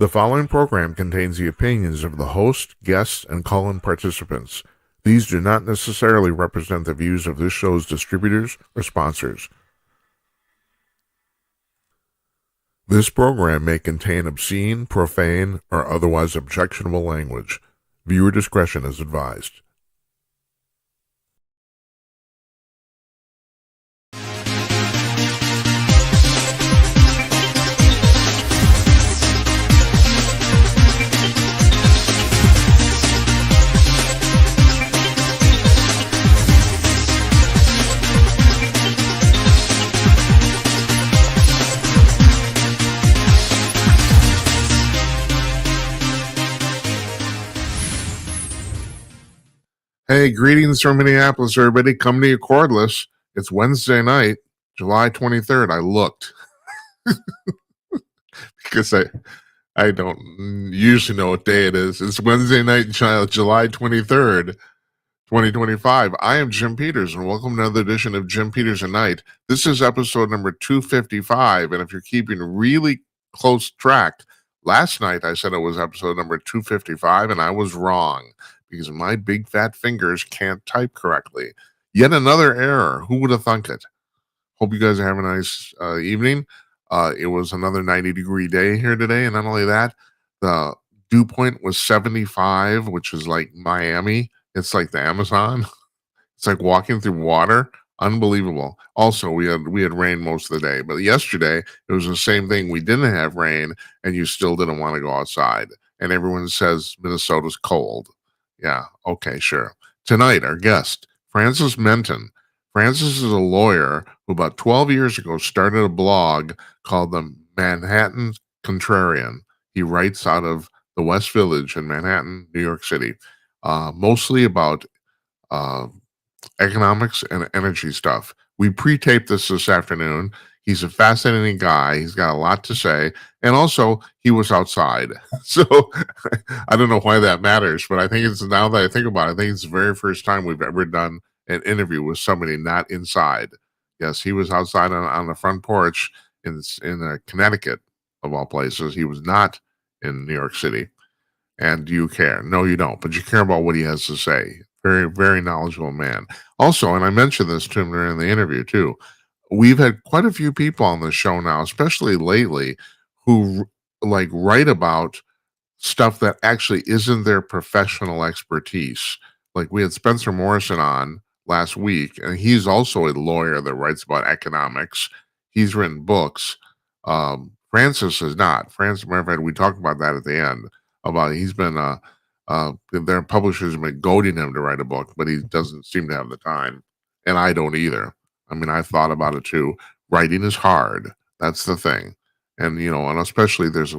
The following program contains the opinions of the host, guests, and call-in participants. These do not necessarily represent the views of this show's distributors or sponsors. This program may contain obscene, profane, or otherwise objectionable language. Viewer discretion is advised. Hey, greetings from Minneapolis, everybody. Come to you cordless. It's Wednesday night, July 23rd. I looked because I don't usually know what day it is. It's Wednesday night, July 23rd, 2025. I am Jim Peters, and welcome to another edition of Jim Peters at Night. This is episode number 255, and if you're keeping really close track, last night I said it was episode number 255, and I was wrong, because my big fat fingers can't type correctly. Yet another error. Who would have thunk it? Hope you guys are having a nice evening. It was another 90-degree day here today, and not only that, the dew point was 75, which is like Miami. It's like the Amazon. It's like walking through water. Unbelievable. Also, we had rain most of the day, but yesterday it was the same thing. We didn't have rain, and you still didn't want to go outside. And everyone says Minnesota's cold. Yeah, okay, sure. Tonight, our guest, Francis Menton. Francis is a lawyer who about 12 years ago started a blog called the Manhattan Contrarian. He writes out of the West Village in Manhattan, New York City, mostly about economics and energy stuff. We pre-taped this afternoon. He's a fascinating guy. He's got a lot to say. And also, he was outside. So I don't know why that matters, but I think it's, now that I think about it, I think it's the very first time we've ever done an interview with somebody not inside. Yes, he was outside on the front porch in Connecticut, of all places. He was not in New York City. And do you care? No, you don't. But you care about what he has to say. Very, very knowledgeable man. Also, and I mentioned this to him during the interview too, we've had quite a few people on the show now, especially lately, who like write about stuff that actually isn't their professional expertise. Like we had Spencer Morrison on last week, and he's also a lawyer that writes about economics. He's written books. Francis is not. Francis, matter of fact, we talked about that at the end. About he's been their publishers have been goading him to write a book, but he doesn't seem to have the time, and I don't either. I mean, I thought about it too. Writing is hard. That's the thing. And, and especially there's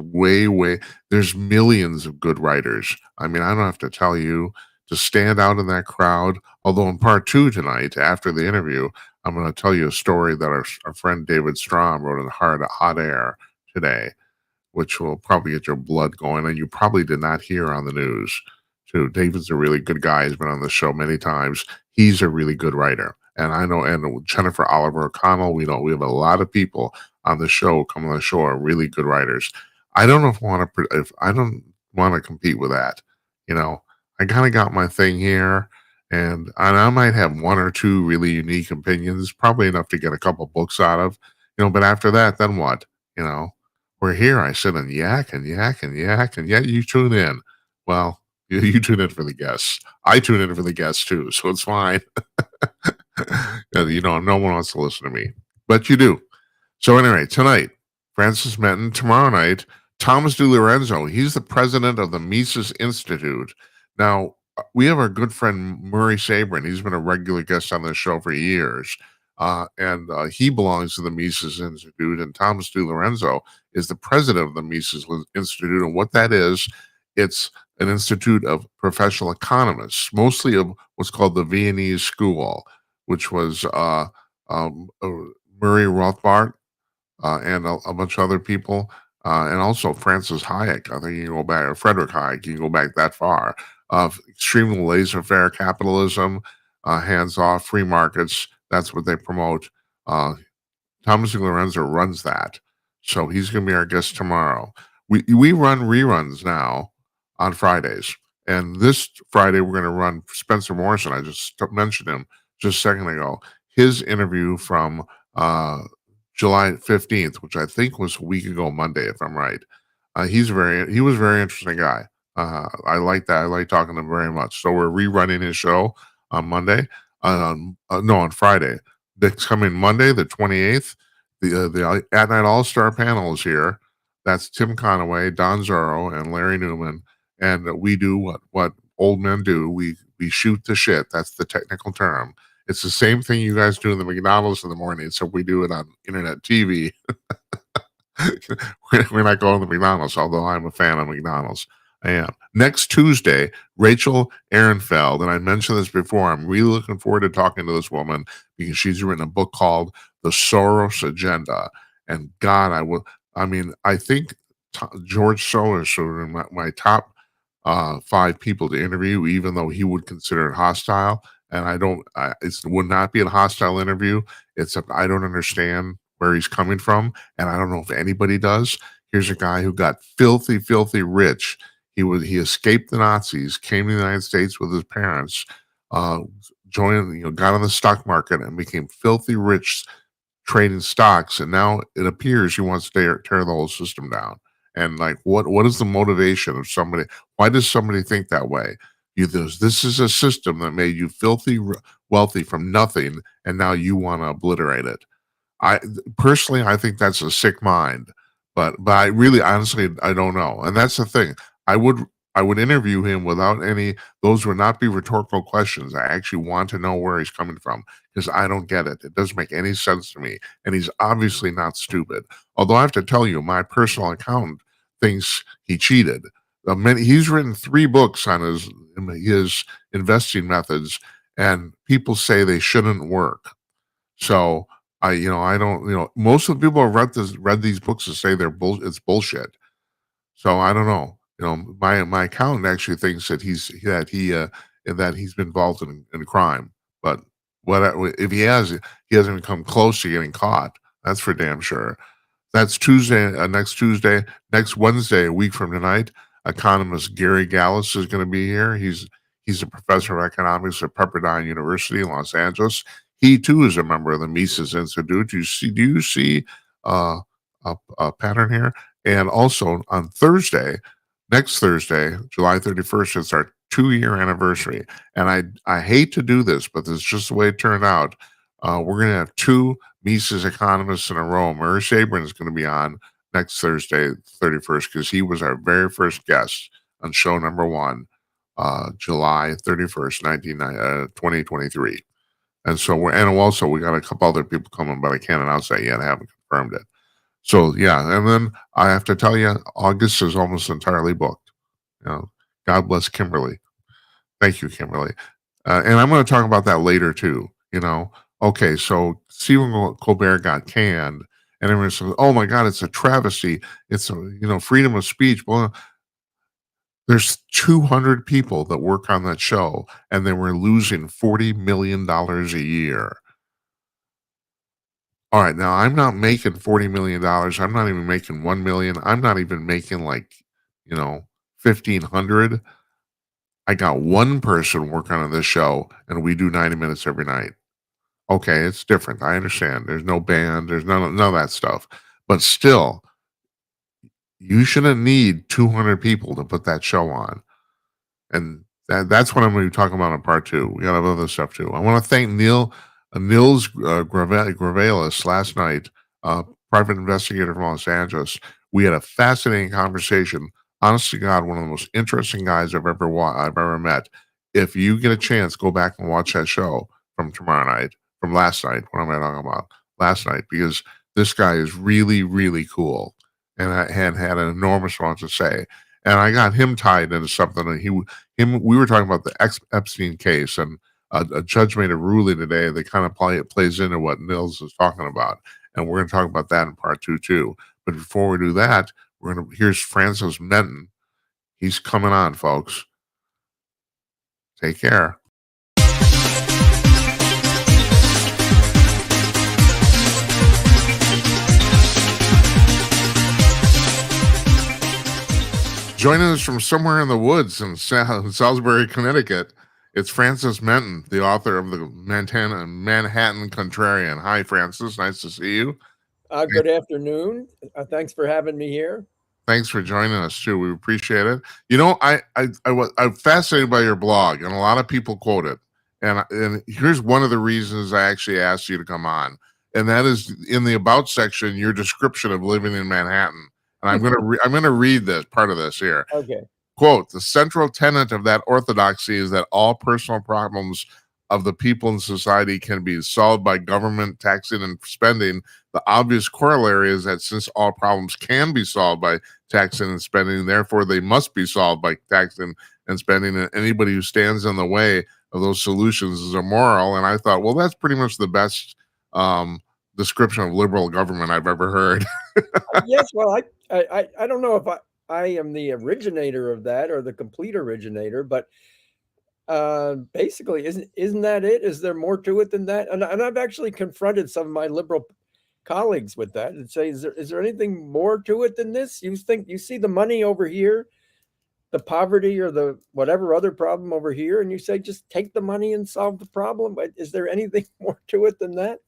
there's millions of good writers. I mean, I don't have to tell you to stand out in that crowd. Although in part 2 tonight, after the interview, I'm going to tell you a story that our friend David Strom wrote in Hot Air today, which will probably get your blood going. And you probably did not hear on the news too. David's a really good guy. He's been on the show many times. He's a really good writer. And I know, and Jennifer Oliver O'Connell, we have a lot of people on the show, come on the show, are really good writers. I don't know if I don't want to compete with that. I kind of got my thing here, and I might have one or two really unique opinions, probably enough to get a couple books out of, but after that, then what? We're here. I sit and yak and yak and yak, and yet you tune in. Well, you tune in for the guests. I tune in for the guests too, so it's fine. No one wants to listen to me, but you do. So anyway, tonight, Francis Menton. Tomorrow night, Thomas DiLorenzo. He's the president of the Mises Institute. Now, we have our good friend Murray Sabrin. He's been a regular guest on this show for years, and he belongs to the Mises Institute, and Thomas DiLorenzo is the president of the Mises Institute. And what that is, it's an institute of professional economists, mostly of what's called the Viennese School, which was Murray Rothbard and a bunch of other people, and also Francis Hayek. I think you can go back, or Frederick Hayek. You can go back that far. Extremely laissez-faire capitalism, hands-off, free markets. That's what they promote. Thomas DiLorenzo runs that. So he's going to be our guest tomorrow. We run reruns now on Fridays, and this Friday we're going to run Spencer Morrison. I just mentioned him just a second ago. His interview from July 15th, which I think was a week ago Monday, if I'm right. He was a very interesting guy. I like that. I like talking to him very much. So we're rerunning his show on Monday. No, on Friday. Next coming Monday, the 28th. The At Night All Star panel is here. That's Tim Conaway, Don Zorro, and Larry Newman. And we do what old men do. We shoot the shit. That's the technical term. It's the same thing you guys do in the McDonald's in the morning, so we do it on internet TV. We're not going to McDonald's, although I'm a fan of McDonald's. I am. Next Tuesday, Rachel Ehrenfeld, and I mentioned this before, I'm really looking forward to talking to this woman because she's written a book called The Soros Agenda. And God, I think George Soros is my top 5 people to interview, even though he would consider it hostile. And it would not be a hostile interview. I don't understand where he's coming from, and I don't know if anybody does. Here's a guy who got filthy, filthy rich. He escaped the Nazis, came to the United States with his parents, got on the stock market and became filthy rich trading stocks. And now it appears he wants to tear the whole system down. And like, what is the motivation of somebody? Why does somebody think that way? This is a system that made you filthy wealthy from nothing, and now you want to obliterate it. I think that's a sick mind, but I really, honestly, I don't know. And that's the thing. I would interview him without any. Those would not be rhetorical questions. I actually want to know where he's coming from because I don't get it. It doesn't make any sense to me, and he's obviously not stupid. Although I have to tell you, my personal accountant thinks he cheated. He's written 3 books on his investing methods, and people say they shouldn't work. So I don't. Most of the people who have read these books and say it's bullshit. So I don't know. My accountant actually thinks that he's been involved in crime. But if he hasn't even come close to getting caught. That's for damn sure. That's Tuesday. Next Wednesday, a week from tonight. Economist Gary Gallus is going to be here. He's a professor of economics at Pepperdine University in Los Angeles. He too is a member of the Mises Institute. Do you see a pattern here? And also on next Thursday, July 31st, it's our 2-year anniversary. And I hate to do this, but this is just the way it turned out. We're going to have 2 Mises economists in a row. Murray Sabrin is going to be on next Thursday, 31st, because he was our very first guest on show number 1, July 31st, 2023. And so we got a couple other people coming, but I can't announce that yet. I haven't confirmed it. So yeah, and then I have to tell you, August is almost entirely booked. God bless Kimberly. Thank you, Kimberly. And I'm going to talk about that later too. Okay, so Stephen Colbert got canned, and everyone says, "Oh my God, it's a travesty. It's freedom of speech." Well, there's 200 people that work on that show, and they were losing $40 million a year. All right, now I'm not making $40 million. I'm not even making $1 million. I'm not even making $1,500. I got one person working on this show, and we do 90 minutes every night. Okay, it's different. I understand. There's no band. There's none of that stuff. But still, you shouldn't need 200 people to put that show on. And that's what I'm going to be talking about in part 2. We got other stuff too. I want to thank Nils Grevillius last night, private investigator from Los Angeles. We had a fascinating conversation. Honest to God, one of the most interesting guys I've ever met. If you get a chance, go back and watch that show from last night. What am I talking about? Last night, because this guy is really, really cool, and I had an enormous amount to say. And I got him tied into something. And we were talking about the Epstein case, and a judge made a ruling today that kind of plays into what Nils is talking about. And we're going to talk about that in part 2 too. But before we do that, here's Francis Menton. He's coming on, folks. Take care. Joining us from somewhere in the woods in Salisbury, Connecticut, it's Francis Menton, the author of the Manhattan Contrarian. Hi, Francis. Nice to see you. Good afternoon. Thanks for having me here. Thanks for joining us too. We appreciate it. You know, I'm fascinated by your blog, and a lot of people quote it. And here's one of the reasons I actually asked you to come on, and that is in the about section, your description of living in Manhattan. And I'm gonna read this part of this here. Okay. Quote, the central tenet of that orthodoxy is that all personal problems of the people in society can be solved by government taxing and spending. The obvious corollary is that since all problems can be solved by taxing and spending, therefore they must be solved by taxing and spending. And anybody who stands in the way of those solutions is immoral. And I thought, well, that's pretty much the best description of liberal government I've ever heard. Yes. Well, I don't know if I am the originator of that or the complete originator, but basically, isn't that it? Is there more to it than that? And I've actually confronted some of my liberal colleagues with that and say, is there anything more to it than this? You think you see the money over here, the poverty or the whatever other problem over here, and you say just take the money and solve the problem? Is there anything more to it than that?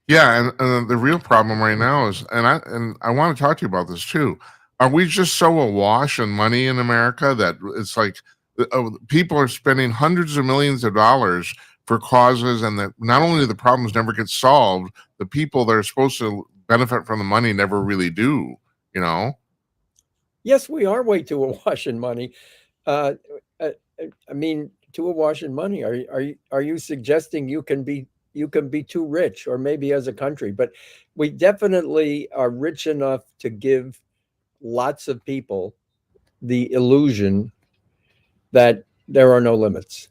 Yeah, and the real problem right now is, and I want to talk to you about this too. Are we just so awash in money in America that it's like people are spending hundreds of millions of dollars for causes, and that not only the problems never get solved, the people that are supposed to benefit from the money never really do. You know? Yes, we are way too awash in money. Uh, I mean, too awash in money. Are you suggesting you can be too rich, or maybe as a country? But we definitely are rich enough to give lots of people the illusion that there are no limits,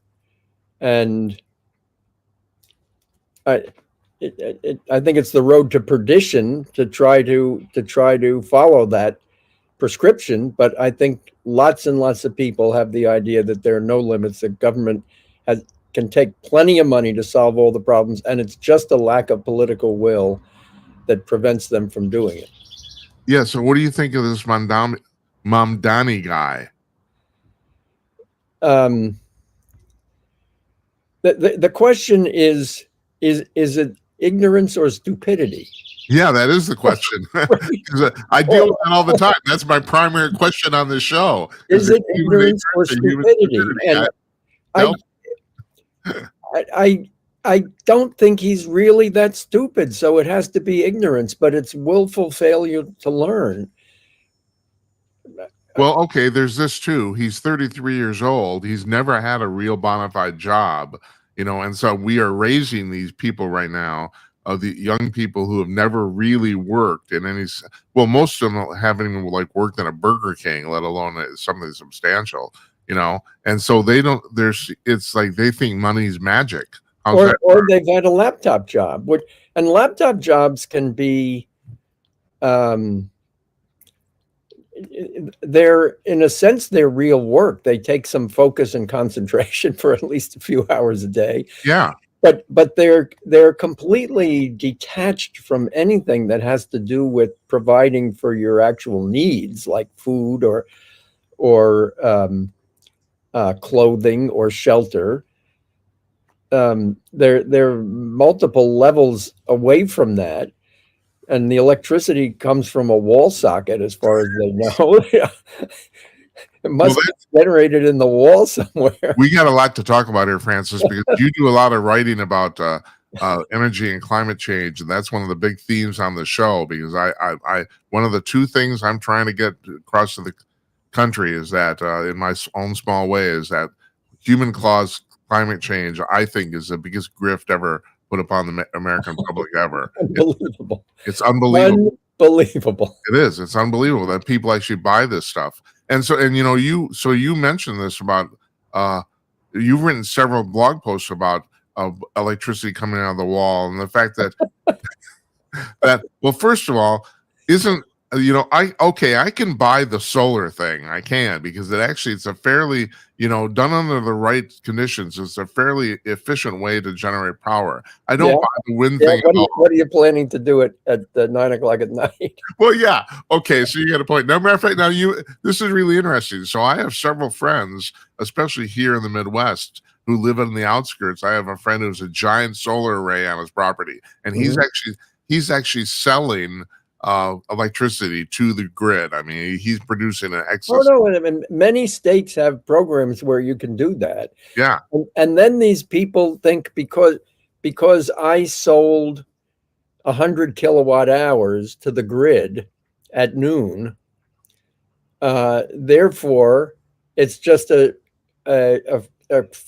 and I. I think it's the road to perdition to try to follow that prescription, but I think lots and lots of people have the idea that there are no limits, that government can take plenty of money to solve all the problems, and it's just a lack of political will that prevents them from doing it. Yeah. So, what do you think of this Mamdani guy? The question is it ignorance or stupidity? Yeah, that is the question. I deal with that all the time. That's my primary question on this show. Is it ignorance or stupidity? And I don't think he's really that stupid, so it has to be ignorance, but it's willful failure to learn. Well, okay, there's this too. He's 33 years old. He's never had a real bona fide job, and so we are raising these people right now, of the young people who have never really worked in any. Well, most of them haven't even worked in a Burger King, let alone something substantial, and so they don't. It's like they think money's magic. Or they've had a laptop job, and laptop jobs can be, they're in a sense they're real work. They take some focus and concentration for at least a few hours a day. Yeah. But they're completely detached from anything that has to do with providing for your actual needs, like food or clothing or shelter. They're multiple levels away from that, and the electricity comes from a wall socket, as far as they know. It must be generated in the wall somewhere. We got a lot to talk about here, Francis, because you do a lot of writing about energy and climate change, and that's one of the big themes on the show. Because I one of the two things I'm trying to get across to the country is that, in my own small way, is that human-caused climate change, I think, is the biggest grift ever put upon the American public ever. Unbelievable. It's unbelievable. Unbelievable. It is. It's unbelievable that people actually buy this stuff. And so, you mentioned this about, you've written several blog posts about electricity coming out of the wall, and the fact that, well, first of all, isn't I can buy the solar thing. I can, because it's a fairly, done under the right conditions. It's a fairly efficient way to generate power. I don't Yeah. buy the wind Yeah. thing at all. What are you planning to do at 9 o'clock at night? Well, yeah. Okay, so you got a point. Now, matter of fact, this is really interesting. So I have several friends, especially here in the Midwest, who live on the outskirts. I have a friend who's a giant solar array on his property, and Mhm. he's actually selling electricity to the grid. I mean, he's producing an Oh excess. no, and many states have programs where you can do that. Yeah, And then these people think because I sold 100 kilowatt hours to the grid at noon, therefore it's just a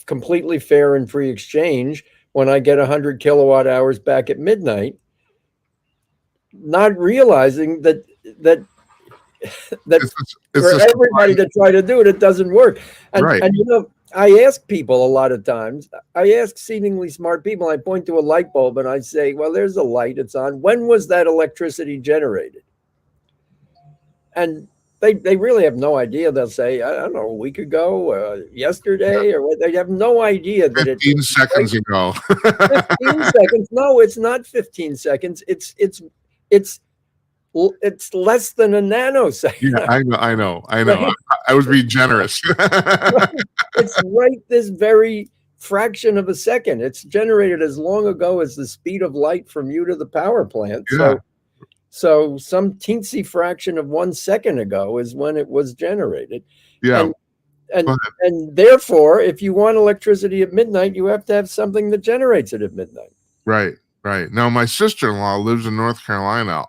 completely fair and free exchange when I get 100 kilowatt hours back at midnight, not realizing that it's for a everybody to try to do it, it doesn't work. Right. And I ask people a lot of times, I ask seemingly smart people, I point to a light bulb and I say, well, there's a light, it's on. When was that electricity generated? And they really have no idea. They'll say, I don't know, a week ago, yesterday, or what. They have no idea that 15 seconds ago. 15 seconds. No, it's not 15 seconds. It's less than a nanosecond. Yeah, I know. Right? I was being generous. It's right this very fraction of a second. It's generated as long ago as the speed of light from you to the power plant. Yeah. So some teensy fraction of 1 second ago is when it was generated. Yeah. And therefore, if you want electricity at midnight, you have to have something that generates it at midnight. Right. Now, my sister-in-law lives in North Carolina.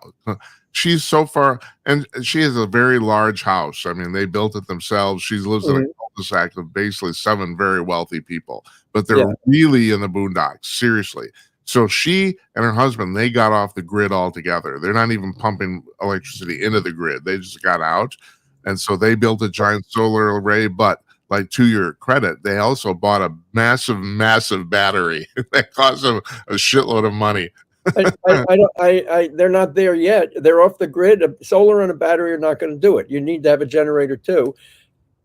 She's so far, and she has a very large house. I mean, they built it themselves. She lives in a cul-de-sac of basically 7 very wealthy people, but they're really in the boondocks, seriously. So she and her husband, they got off the grid altogether. They're not even pumping electricity into the grid. They just got out. And so they built a giant solar array, but like, to your credit, they also bought a massive battery that cost them a shitload of money. They're not there yet. They're off the grid. Solar and a battery are not going to do it. You need to have a generator too.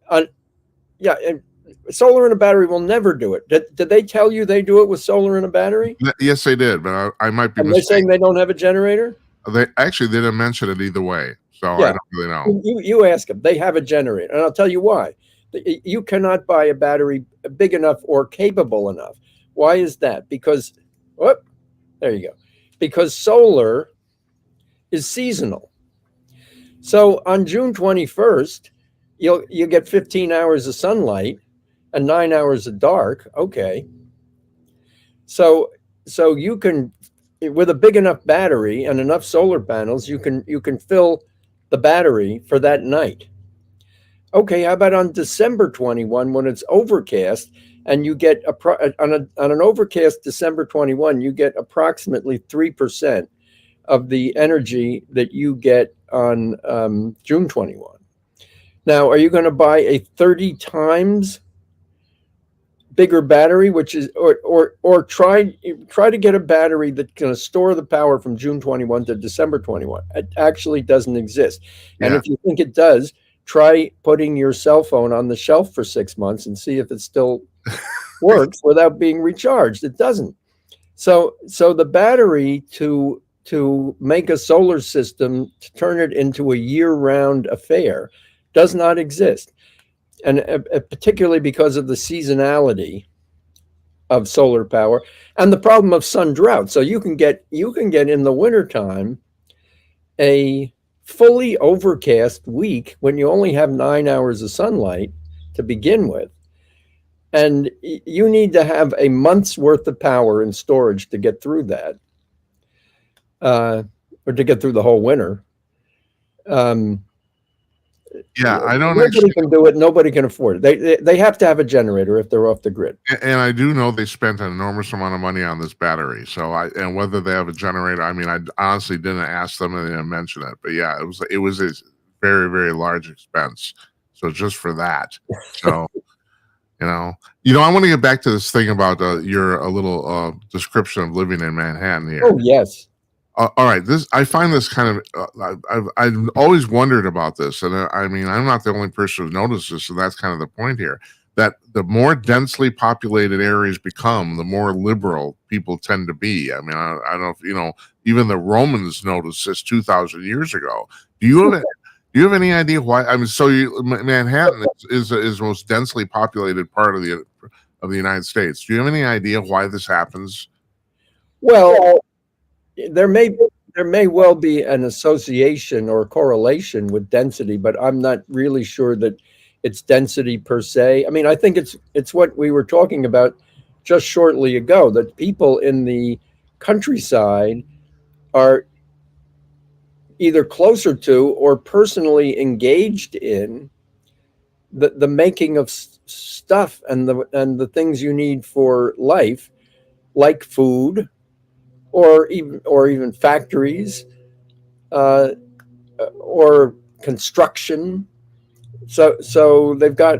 And solar and a battery will never do it. Did they tell you they do it with solar and a battery? Yes, they did, but I might be mistaken. They're saying they don't have a generator? They didn't mention it either way, so I don't really know. You ask them. They have a generator, and I'll tell you why. You cannot buy a battery big enough or capable enough. Why is that? Because, there you go. Because solar is seasonal. So on June 21st, you get 15 hours of sunlight and 9 hours of dark. Okay. So you can, with a big enough battery and enough solar panels, you can fill the battery for that night. Okay, how about on December 21 when it's overcast and you get on an overcast December 21, you get approximately 3% of the energy that you get on June 21. Now, are you going to buy a 30 times bigger battery, which is or try to get a battery that's going to store the power from June 21 to December 21? It actually doesn't exist. And if you think it does, try putting your cell phone on the shelf for 6 months and see if it still works without being recharged. It doesn't. So the battery to make a solar system, to turn it into a year-round affair, does not exist. And particularly because of the seasonality of solar power and the problem of sun drought. So you can get in the wintertime a fully overcast week when you only have 9 hours of sunlight to begin with. And you need to have a month's worth of power in storage to get through that, or to get through the whole winter. I don't. Nobody can do it. Nobody can afford it. They have to have a generator if they're off the grid. And I do know they spent an enormous amount of money on this battery. So and whether they have a generator, I mean, I honestly didn't ask them and they didn't mention it. But yeah, it was a very, very large expense. So just for that, so I want to get back to this thing about your little description of living in Manhattan here. Oh yes. All right, this I find this kind of I've always wondered about this, and I mean I'm not the only person who's noticed this, so that's kind of the point here. That the more densely populated areas become, the more liberal people tend to be. I mean, I don't know if you know, even the Romans noticed this 2,000 years ago. Do you have do you have any idea why? I mean, so Manhattan is the most densely populated part of the United States. Do you have any idea why this happens? Well, there may well be an association or correlation with density, but I'm not really sure that it's density per se. I mean, I think it's what we were talking about just shortly ago, that people in the countryside are either closer to or personally engaged in the making of stuff and the things you need for life, like food, or even factories, uh, or construction. So they've got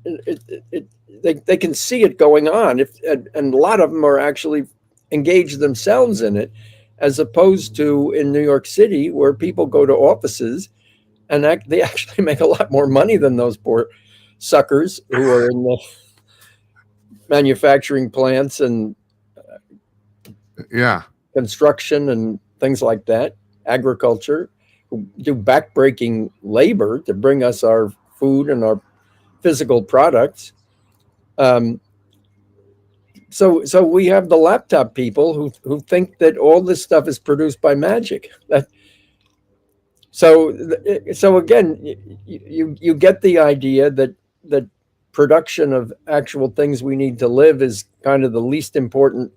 they can see it going on, and a lot of them are actually engaged themselves in it, as opposed to in New York City, where people go to offices and they actually make a lot more money than those poor suckers who are in the manufacturing plants and Yeah. construction and things like that, agriculture, who do backbreaking labor to bring us our food and our physical products. Um, so we have the laptop people who think that all this stuff is produced by magic. So again, you get the idea that production of actual things we need to live is kind of the least important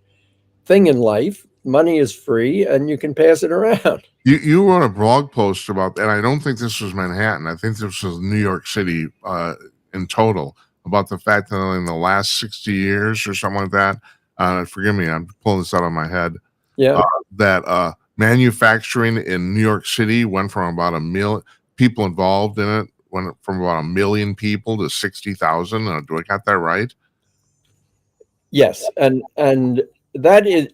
thing in life. Money is free, and you can pass it around. You wrote a blog post about, and I don't think this was Manhattan. I think this was New York City in total, about the fact that in the last 60 years or something like that, forgive me, I'm pulling this out of my head, Yeah. that manufacturing in New York City went from about a million people involved in it, went from about 1 million people to 60,000. Do I got that right? Yes, and that is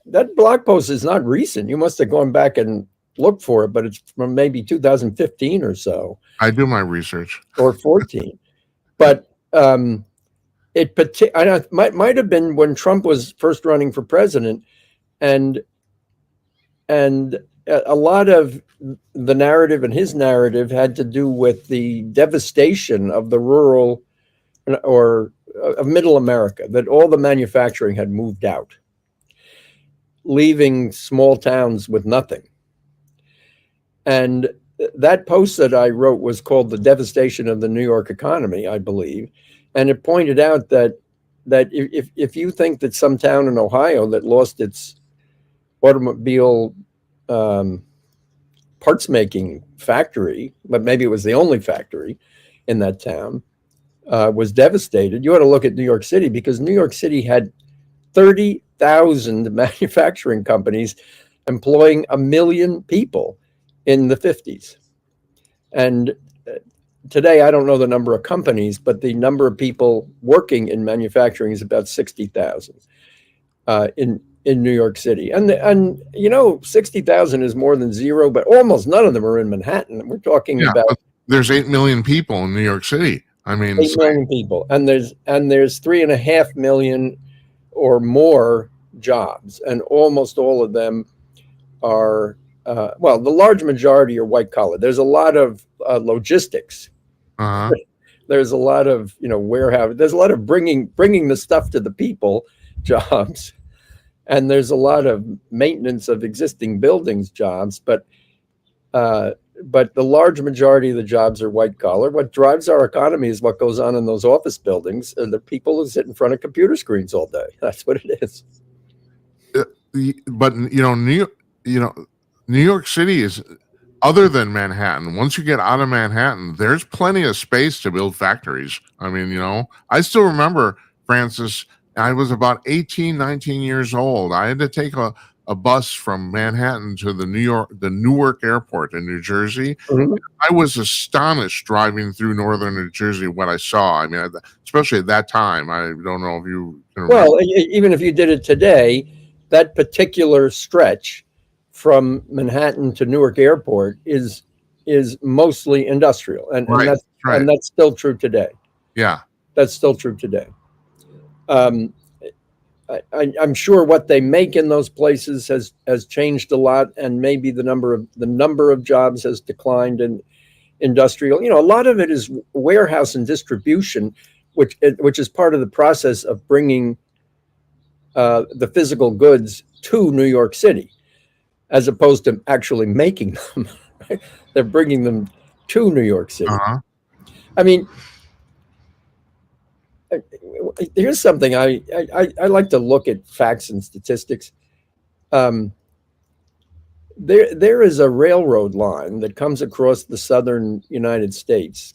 that blog post is not recent. You must have gone back and looked for it, but it's from maybe 2015 or so, I do my research. or 14. But it might have been when Trump was first running for president, and a lot of the narrative and his narrative had to do with the devastation of the rural or of middle America, that all the manufacturing had moved out, leaving small towns with nothing. And that post that I wrote was called "The Devastation of the New York Economy," I believe. And it pointed out that if you think that some town in Ohio that lost its automobile parts making factory, but maybe it was the only factory in that town, was devastated, you ought to look at New York City, because New York City had 30,000 manufacturing companies employing 1 million people in the 50s. And today, I don't know the number of companies, but the number of people working in manufacturing is about 60,000 in New York City. And 60,000 is more than zero, but almost none of them are in Manhattan. We're talking about there's 8 million people in New York City. I mean, 8 million people, and there's 3.5 million or more jobs, and almost all of them are well, the large majority are white collar. There's a lot of logistics. uh-huh. There's a lot of warehouse. There's a lot of bringing the stuff to the people jobs, and there's a lot of maintenance of existing buildings jobs. But the large majority of the jobs are white collar. What drives our economy is what goes on in those office buildings, and the people who sit in front of computer screens all day. That's what it is. But New York City is, other than Manhattan, once you get out of Manhattan, there's plenty of space to build factories. I mean, I still remember, Francis, I was about 18, 19 years old. I had to take a bus from Manhattan to the Newark Airport in New Jersey. Mhm. I was astonished driving through northern New Jersey what I saw. I mean, especially at that time. I don't know if you can remember. Well, even if you did it today, that particular stretch from Manhattan to Newark Airport is mostly industrial, and Right. Right. that's still true today. Yeah. That's still true today. I'm sure what they make in those places has changed a lot, and maybe the number of jobs has declined in industrial. A lot of it is warehouse and distribution, which is part of the process of bringing the physical goods to New York City, as opposed to actually making them. They're bringing them to New York City. I mean, here's something I like to look at facts and statistics. There is a railroad line that comes across the southern United States,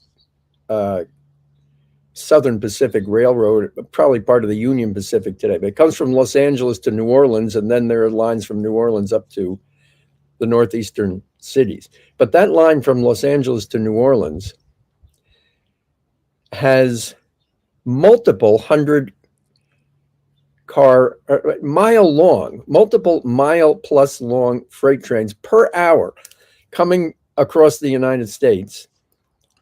Southern Pacific Railroad, probably part of the Union Pacific today, but it comes from Los Angeles to New Orleans, and then there are lines from New Orleans up to the northeastern cities. But that line from Los Angeles to New Orleans has multiple multiple mile plus long freight trains per hour coming across the United States,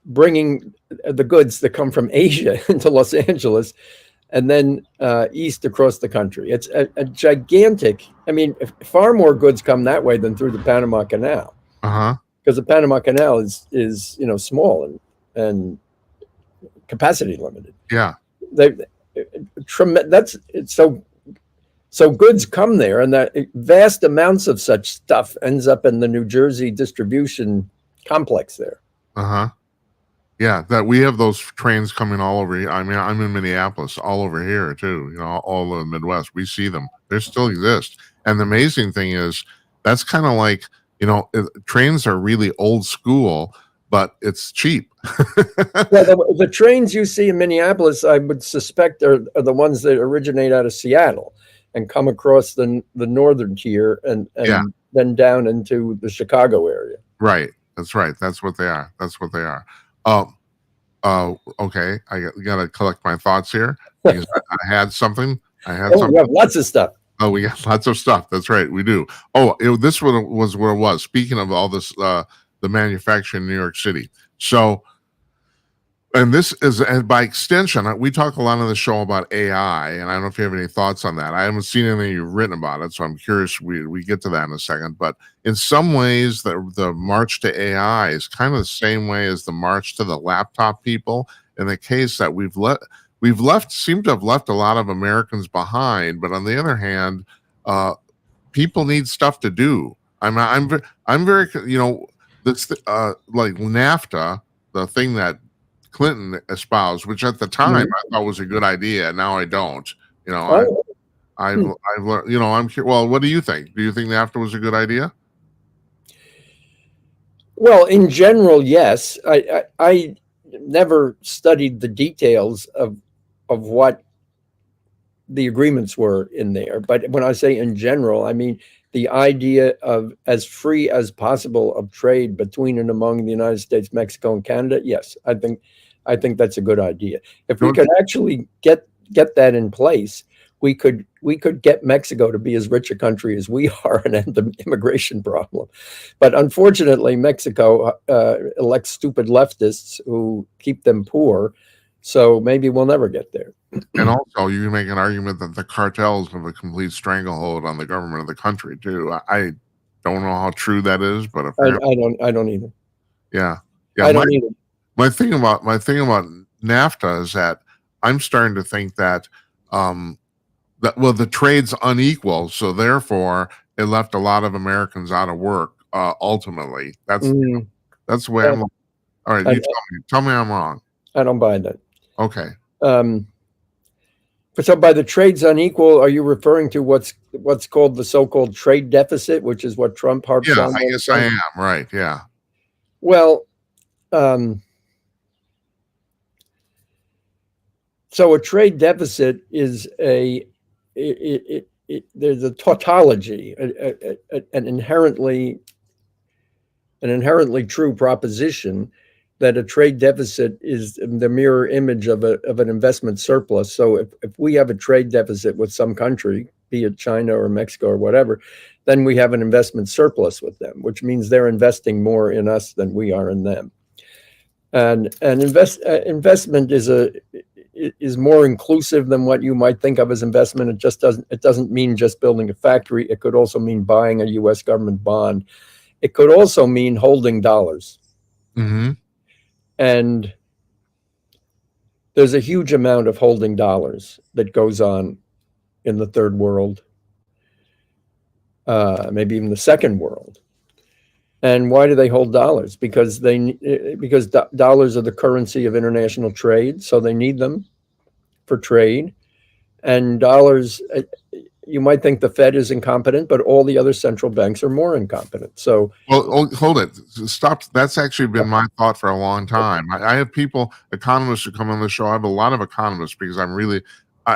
bringing the goods that come from Asia into Los Angeles and then east across the country. It's a gigantic, far more goods come that way than through the Panama Canal. Because the Panama Canal is small and capacity limited. Yeah. So goods come there, and that vast amounts of such stuff ends up in the New Jersey distribution complex there. Yeah, that we have those trains coming all over here. I'm in Minneapolis, all over here too. All over the Midwest. We see them. They still exist. And the amazing thing is, that's kind of like, trains are really old school, but it's cheap. The trains you see in Minneapolis, I would suspect, are the ones that originate out of Seattle and come across the northern tier and then down into the Chicago area. Right. That's right. That's what they are. Okay. I got to collect my thoughts here because I had something. We have lots of stuff. Oh, we got lots of stuff. That's right. We do. This one was what it was. Speaking of all this, the manufacturing in New York City. So, and this is, and by extension, we talk a lot on the show about AI, and I don't know if you have any thoughts on that. I haven't seen anything you've written about it, so I'm curious. We get to that in a second. But in some ways, the march to AI is kind of the same way as the march to the laptop people. In the case that seem to have left a lot of Americans behind. But on the other hand, people need stuff to do. I'm very, this like NAFTA, the thing that Clinton espoused, which at the time I thought was a good idea. Now I don't. I've learned. I'm curious. Well, what do you think? Do you think NAFTA was a good idea? Well, in general, yes. I never studied the details of what the agreements were in there, but when I say in general, I mean the idea of as free as possible of trade between and among the United States, Mexico, and Canada. Yes, I think that's a good idea. If we could actually get that in place, we could get Mexico to be as rich a country as we are and end the immigration problem. But unfortunately, Mexico elects stupid leftists who keep them poor. So maybe we'll never get there. And also, you can make an argument that the cartels have a complete stranglehold on the government of the country too. I don't know how true that is, but I don't either. Yeah. I don't either. My thing about NAFTA is that I'm starting to think that the trade's unequal, so therefore it left a lot of Americans out of work. Ultimately, that's the way I'm. All right, you tell me I'm wrong. I don't buy that. Okay. So by the trade's unequal, are you referring to what's called the so-called trade deficit, which is what Trump harps on? Yeah, I guess I am. Right. Yeah. Well, so a trade deficit is there's a tautology, an inherently true proposition that a trade deficit is the mirror image of an investment surplus. So if we have a trade deficit with some country be it China or Mexico or whatever, then we have an investment surplus with them, which means they're investing more in us than we are in them. And investment is more inclusive than what you might think of as investment. It doesn't mean just building a factory. It could also mean buying a U.S. government bond. It could also mean holding dollars. Mm-hmm. And there's a huge amount of holding dollars that goes on in the third world, maybe even the second world. And why do they hold dollars? Because dollars are the currency of international trade, so they need them for trade. And dollars, you might think the Fed is incompetent, but all the other central banks are more incompetent. So, well, hold it, stop. That's actually been my thought for a long time. I have economists who come on the show. I have a lot of economists because I'm really,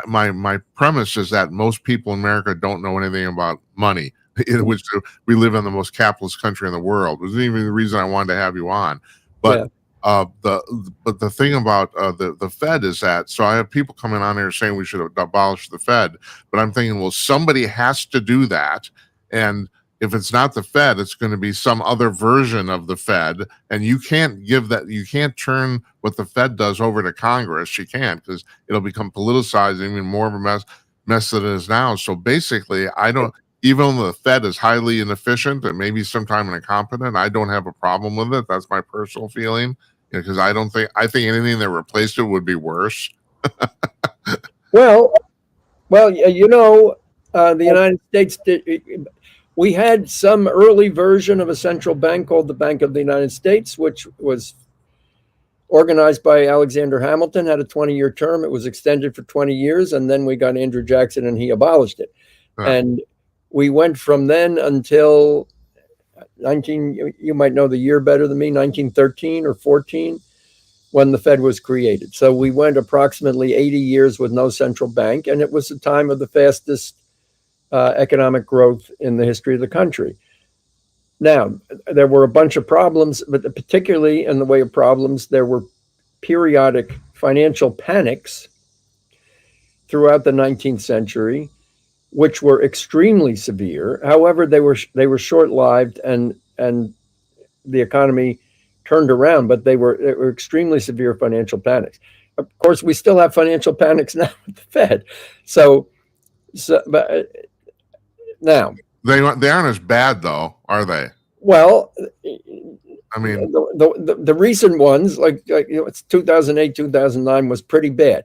my premise is that most people in America don't know anything about money. Which we live in the most capitalist country in the world. It wasn't even the reason I wanted to have you on. But the thing about the Fed is that, so I have people coming on here saying we should abolish the Fed, but I'm thinking, well, somebody has to do that, and if it's not the Fed, it's going to be some other version of the Fed, and you can't turn what the Fed does over to Congress. You can't, because it'll become politicized, even more of a mess than it is now. So basically, even though the Fed is highly inefficient and maybe sometimes incompetent, I don't have a problem with it. That's my personal feeling, because I think anything that replaced it would be worse. well, the United States we had some early version of a central bank called the Bank of the United States, which was organized by Alexander Hamilton, had a 20-year term. It was extended for 20 years, and then we got Andrew Jackson, and he abolished it. And we went from then until you might know the year better than me, 1913 or 14, when the Fed was created. So we went approximately 80 years with no central bank, and it was the time of the fastest economic growth in the history of the country. Now, there were a bunch of problems, but particularly in the way of problems, there were periodic financial panics throughout the 19th century, which were extremely severe. However, they were short-lived, and the economy turned around, but they were extremely severe financial panics. Of course, we still have financial panics now with the Fed. But now they aren't as bad, though, are they? Well, I mean, the recent ones, like it's 2008, 2009, was pretty bad.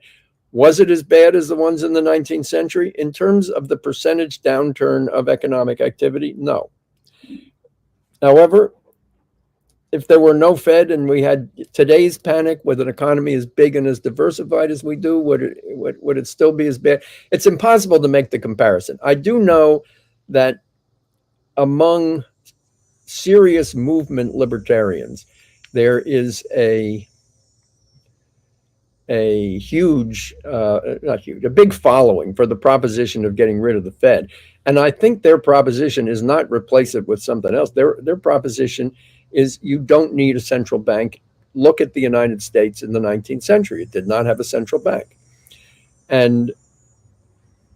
Was it as bad as the ones in the 19th century? In terms of the percentage downturn of economic activity, no. However, if there were no Fed and we had today's panic with an economy as big and as diversified as we do, would it still be as bad? It's impossible to make the comparison. I do know that among serious movement libertarians, there is a huge, a big following for the proposition of getting rid of the Fed. And I think their proposition is not replace it with something else. Their proposition is you don't need a central bank. Look at the United States in the 19th century. It did not have a central bank. And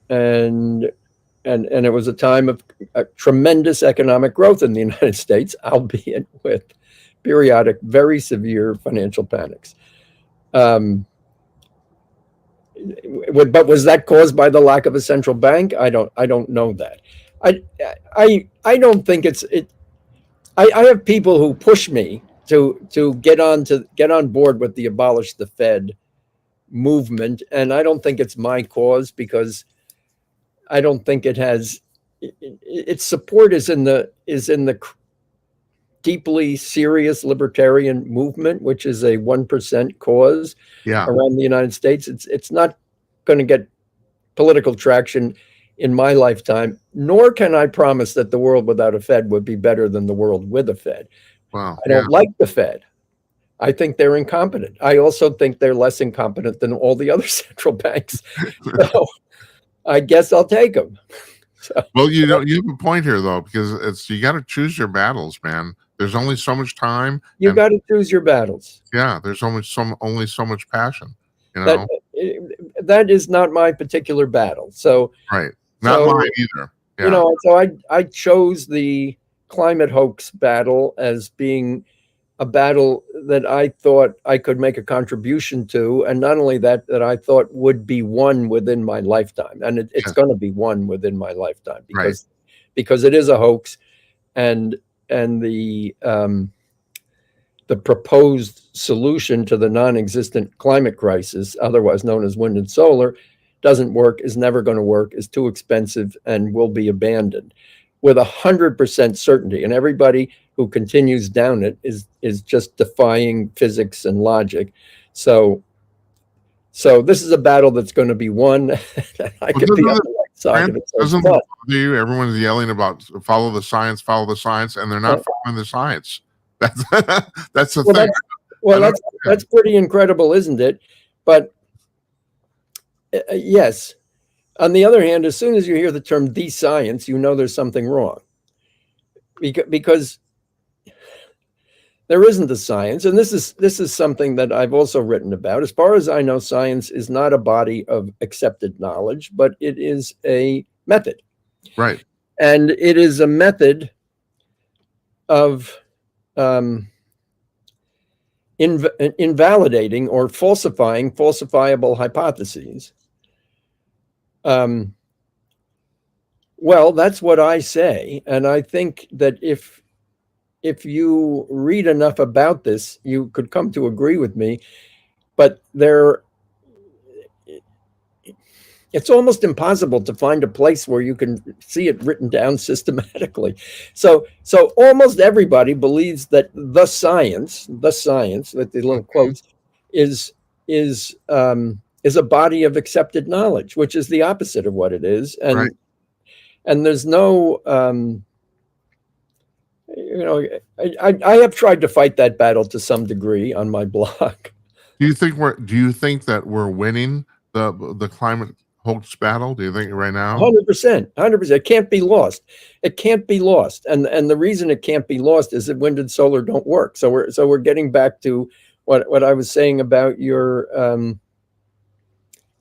it was a time of tremendous economic growth in the United States, albeit with periodic, very severe financial panics. But was that caused by the lack of a central bank? I don't know that. I don't think I have people who push me to get on board with the abolish the Fed movement, and I don't think it's my cause, because I don't think it has its support is in the deeply serious libertarian movement, which is a 1% cause around the United States. It's not going to get political traction in my lifetime, nor can I promise that the world without a Fed would be better than the world with a Fed. Wow. I don't like the Fed. I think they're incompetent. I also think they're less incompetent than all the other central banks. So I guess I'll take them. So. Well, you have a point here, though, because you got to choose your battles, man. There's only so much time. You got to choose your battles. Yeah, there's only so much passion. You know, that is not my particular battle. So right. Not So, mine either. Yeah. so I chose the climate hoax battle as being a battle that I thought I could make a contribution to, and not only that, that I thought would be won within my lifetime, and it's Yes. going to be won within my lifetime Right. because it is a hoax, and the proposed solution to the non-existent climate crisis, otherwise known as wind and solar, doesn't work, is never going to work, is too expensive, and will be abandoned with 100% certainty. And everybody who continues down it is just defying physics and logic. So this is a battle that's going to be won. I could be on the right side of it. So Doesn't bother you? Everyone's yelling about follow the science, and they're not following the science. That's the thing. That's pretty incredible, isn't it? But yes. On the other hand, as soon as you hear the term "the science," you know there's something wrong, because there isn't a science, and this is something that I've also written about. As far as I know, science is not a body of accepted knowledge, but it is a method. Right. And it is a method of invalidating or falsifying falsifiable hypotheses. Well, that's what I say, and I think that if you read enough about this, you could come to agree with me. But it's almost impossible to find a place where you can see it written down systematically. So almost everybody believes that the science with the little quotes is a body of accepted knowledge, which is the opposite of what it is. And right. And there's no I have tried to fight that battle to some degree on my blog. Do you think that we're winning the climate hoax battle? Do you think right now? 100%. It can't be lost. It can't be lost. And the reason it can't be lost is that wind and solar don't work. So we're getting back to what I was saying about your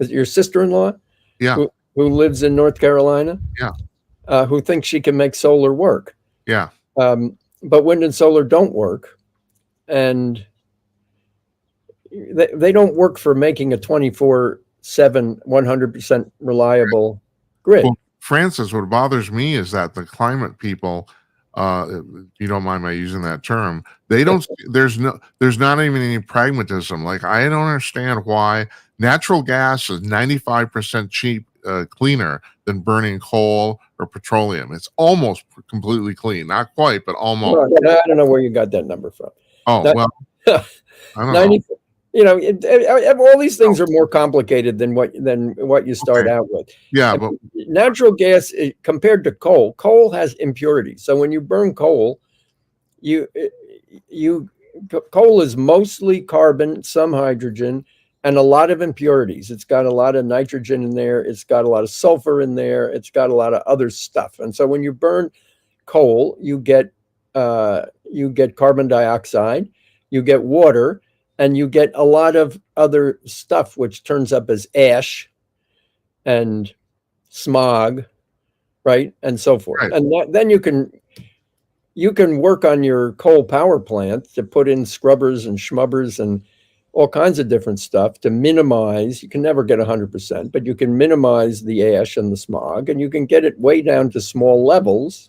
sister-in-law, yeah, who lives in North Carolina, yeah, who thinks she can make solar work. Yeah. But wind and solar don't work, and they don't work for making a 24/7, 100% reliable grid. Well, Francis, what bothers me is that the climate people, if you don't mind my using that term, they don't. There's not even any pragmatism. Like, I don't understand why natural gas is 95% cleaner than burning coal or petroleum. It's almost completely clean, not quite, but almost. I don't know where you got that number from. Oh, well, I don't 90, know. All these things are more complicated than what you start out with. Yeah, but natural gas, compared to coal has impurities. So when you burn coal, coal is mostly carbon, some hydrogen, and a lot of impurities. It's got a lot of nitrogen in there. It's got a lot of sulfur in there. It's got a lot of other stuff. And so when you burn coal, you get carbon dioxide, you get water, and you get a lot of other stuff, which turns up as ash and smog, right, and so forth. Right. And then you can work on your coal power plant to put in scrubbers and schmubbers and all kinds of different stuff to minimize. You can never get 100%, but you can minimize the ash and the smog, and you can get it way down to small levels,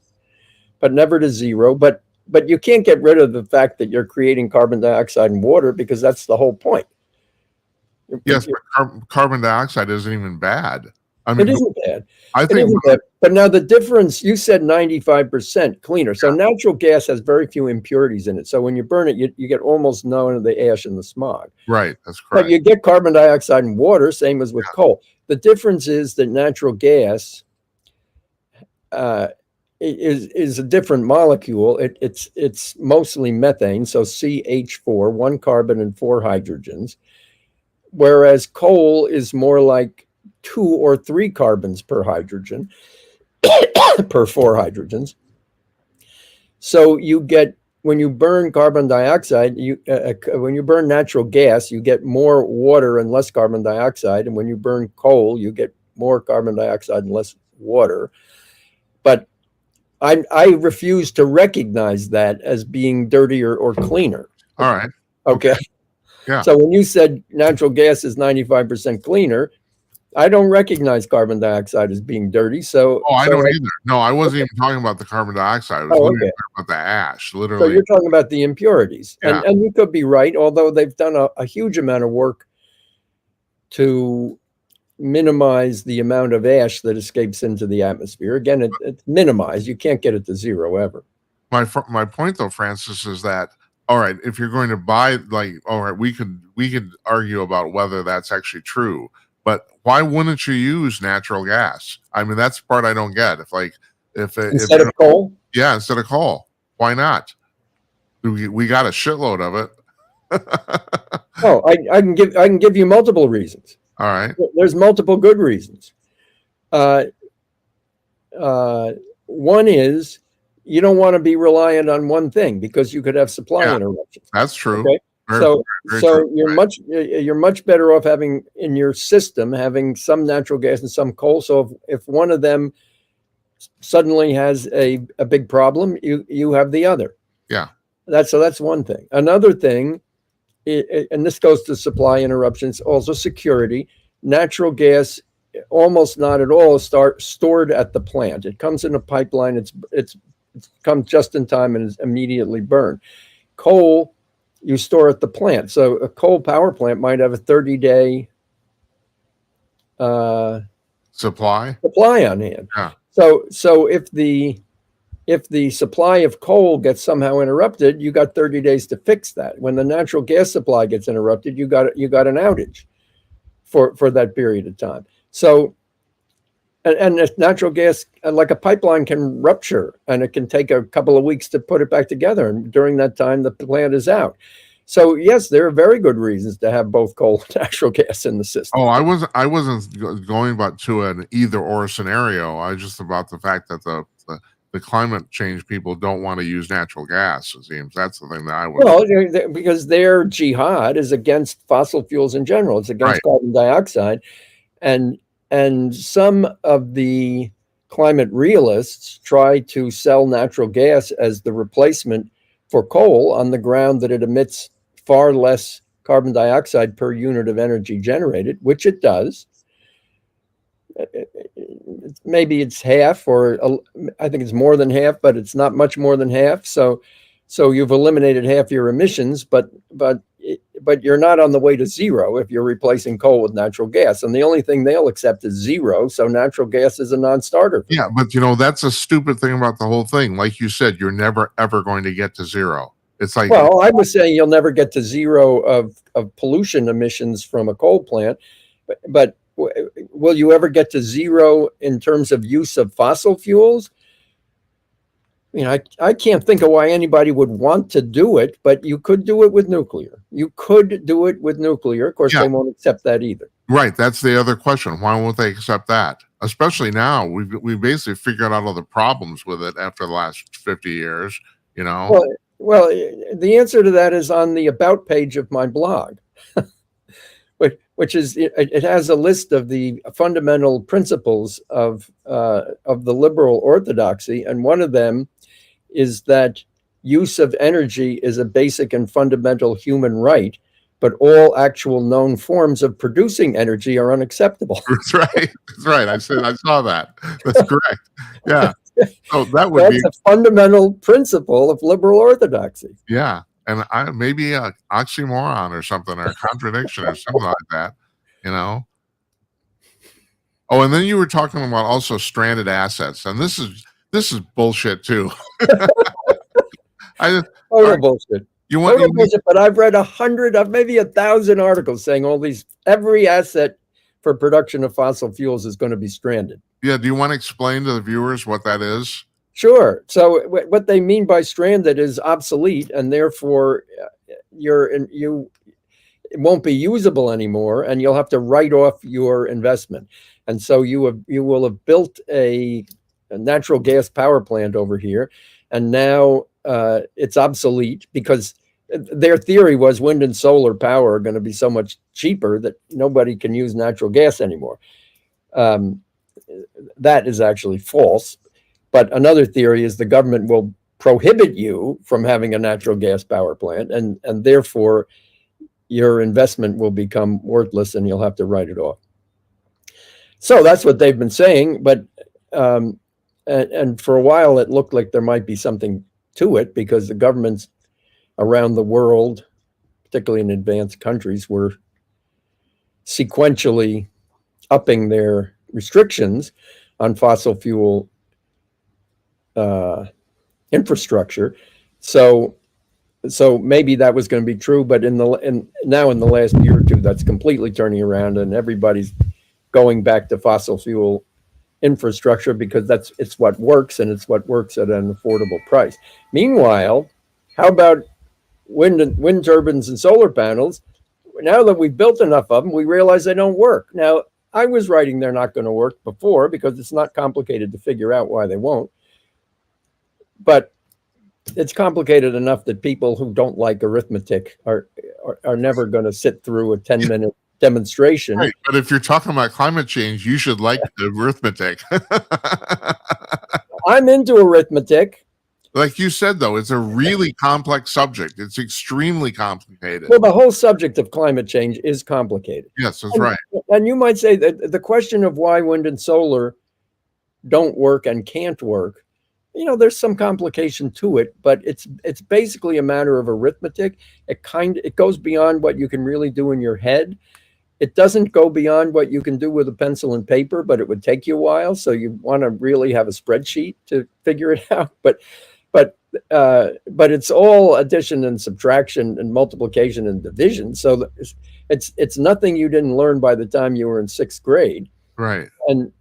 but never to zero. But you can't get rid of the fact that you're creating carbon dioxide and water, because that's the whole point. Yes, but carbon dioxide isn't even bad. I mean, it isn't bad. I think, but now the difference, you said 95% cleaner. So natural gas has very few impurities in it. So when you burn it, you get almost none of the ash and the smog. Right, that's correct. But you get carbon dioxide and water, same as with coal. The difference is that natural gas is a different molecule. It's mostly methane, so CH4, 1 carbon and 4 hydrogens, whereas coal is more like 2 or 3 carbons per hydrogen, per 4 hydrogens. So you get, when you burn carbon dioxide, when you burn natural gas, you get more water and less carbon dioxide, and when you burn coal, you get more carbon dioxide and less water. But I refuse to recognize that as being dirtier or cleaner. All right. Okay. Yeah. So when you said natural gas is 95% cleaner, I don't recognize carbon dioxide as being dirty. So, Oh, I so don't either. No, I wasn't even talking about the carbon dioxide. I was literally okay. talking about the ash, So literally. you're talking about the impurities, Yeah. and you could be right, although they've done a huge amount of work to minimize the amount of ash that escapes into the atmosphere. Again, it's minimized. You can't get it to zero ever. My point though, Francis, is that all right, if you're going to buy, like, all right, we could argue about whether that's actually true, but why wouldn't you use natural gas? I mean, that's the part I don't get. If Instead of coal? yeah, instead of coal, why not? We got a shitload of it. Oh, I can give you multiple reasons. All right. There's multiple good reasons. One is you don't want to be reliant on one thing because you could have supply interruptions. That's true. Okay? Very, So very true. you're much better off having in your system having some natural gas and some coal. So if one of them suddenly has a big problem, you have the other. Yeah. That's one thing. Another thing, and this goes to supply interruptions, also security. Natural gas, almost not at all, stored at the plant. It comes in a pipeline. It's comes just in time and is immediately burned. Coal, you store at the plant. So a coal power plant might have a 30-day supply on hand. Yeah. So if the supply of coal gets somehow interrupted, you got 30 days to fix that. When the natural gas supply gets interrupted, you got an outage for that period of time. So, and if natural gas, like a pipeline, can rupture, and it can take a couple of weeks to put it back together. And during that time, the plant is out. So yes, there are very good reasons to have both coal and natural gas in the system. Oh, I wasn't going about to an either or scenario. I was just about the fact that the climate change people don't want to use natural gas. It seems that's the thing that I was. Well, because their jihad is against fossil fuels in general. It's against carbon dioxide, and some of the climate realists try to sell natural gas as the replacement for coal on the ground that it emits far less carbon dioxide per unit of energy generated, which it does. Maybe it's half, or I think it's more than half, but it's not much more than half. So you've eliminated half your emissions, but you're not on the way to zero if you're replacing coal with natural gas. And the only thing they'll accept is zero. So natural gas is a non-starter. Yeah, but that's a stupid thing about the whole thing. Like you said, you're never ever going to get to zero. It's like, well, I was saying you'll never get to zero of pollution emissions from a coal plant, but will you ever get to zero in terms of use of fossil fuels? I mean, I can't think of why anybody would want to do it, but you could do it with nuclear. You could do it with nuclear. Of course, they won't accept that either. Right. That's the other question. Why won't they accept that? Especially now, we've basically figured out all the problems with it after the last 50 years, Well, the answer to that is on the about page of my blog, which is it has a list of the fundamental principles of the liberal orthodoxy, and one of them is that use of energy is a basic and fundamental human right, but all actual known forms of producing energy are unacceptable. That's right. That's right. I saw that. That's correct. Yeah. So that's a fundamental principle of liberal orthodoxy. Yeah. And maybe a oxymoron or something, or a contradiction or something like that, Oh, and then you were talking about also stranded assets, and this is bullshit too. Bullshit. Bullshit, but I've read 100, maybe 1,000 articles saying every asset for production of fossil fuels is going to be stranded. Yeah. Do you want to explain to the viewers what that is? Sure. So what they mean by stranded is obsolete, and therefore it won't be usable anymore, and you'll have to write off your investment. And so you will have built a natural gas power plant over here, and now it's obsolete because their theory was wind and solar power are going to be so much cheaper that nobody can use natural gas anymore. that is actually false. But another theory is the government will prohibit you from having a natural gas power plant, and therefore your investment will become worthless and you'll have to write it off. So that's what they've been saying. But and for a while it looked like there might be something to it, because the governments around the world, particularly in advanced countries, were sequentially upping their restrictions on fossil fuel infrastructure. So maybe that was going to be true, but now in the last year or two, that's completely turning around, and everybody's going back to fossil fuel infrastructure because it's what works, and it's what works at an affordable price. Meanwhile, how about wind turbines and solar panels? Now that we've built enough of them, we realize they don't work. Now, I was writing they're not going to work before because it's not complicated to figure out why they won't. But it's complicated enough that people who don't like arithmetic are never going to sit through a 10-minute demonstration. Right, but if you're talking about climate change, you should like the arithmetic. I'm into arithmetic. Like you said, though, it's a really complex subject. It's extremely complicated. Well, the whole subject of climate change is complicated. Yes, that's right. And you might say that the question of why wind and solar don't work and can't work, there's some complication to it, but it's basically a matter of arithmetic. It goes beyond what you can really do in your head. It doesn't go beyond what you can do with a pencil and paper, but it would take you a while. So you want to really have a spreadsheet to figure it out. But it's all addition and subtraction and multiplication and division. So it's nothing you didn't learn by the time you were in sixth grade. Right. And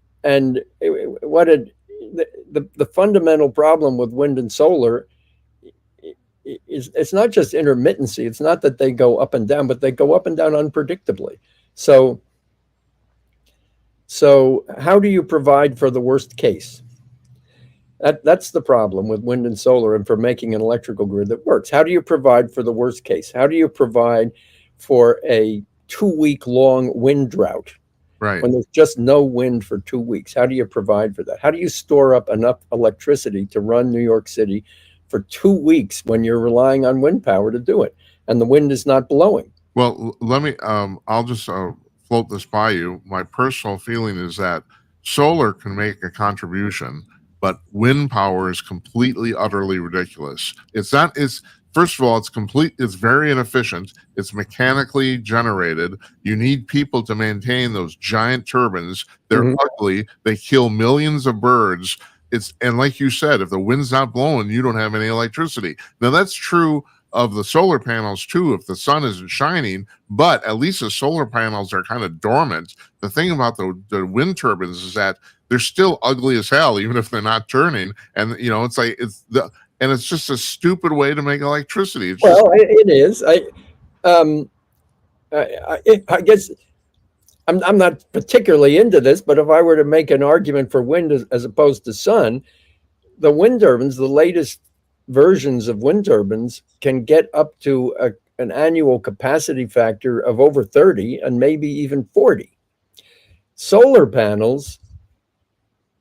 the fundamental problem with wind and solar is it's not just intermittency. It's not that they go up and down, but they go up and down unpredictably. So how do you provide for the worst case? That's the problem with wind and solar and for making an electrical grid that works. How do you provide for the worst case? How do you provide for a 2-week-long wind drought? Right. When there's just no wind for 2 weeks, how do you provide for that? How do you store up enough electricity to run New York City for 2 weeks when you're relying on wind power to do it and the wind is not blowing? Well, let me, I'll just float this by you. My personal feeling is that solar can make a contribution, but wind power is completely, utterly ridiculous. First of all, it's very inefficient. It's mechanically generated. You need people to maintain those giant turbines. They're ugly. They kill millions of birds. And like you said, if the wind's not blowing, you don't have any electricity. Now that's true of the solar panels too, if the sun isn't shining, but at least the solar panels are kind of dormant. The thing about the wind turbines is that they're still ugly as hell, even if they're not turning. And and it's just a stupid way to make electricity. It is. I guess I'm not particularly into this, but if I were to make an argument for wind as opposed to sun, the wind turbines, the latest versions of wind turbines, can get up to an annual capacity factor of over 30 and maybe even 40. Solar panels,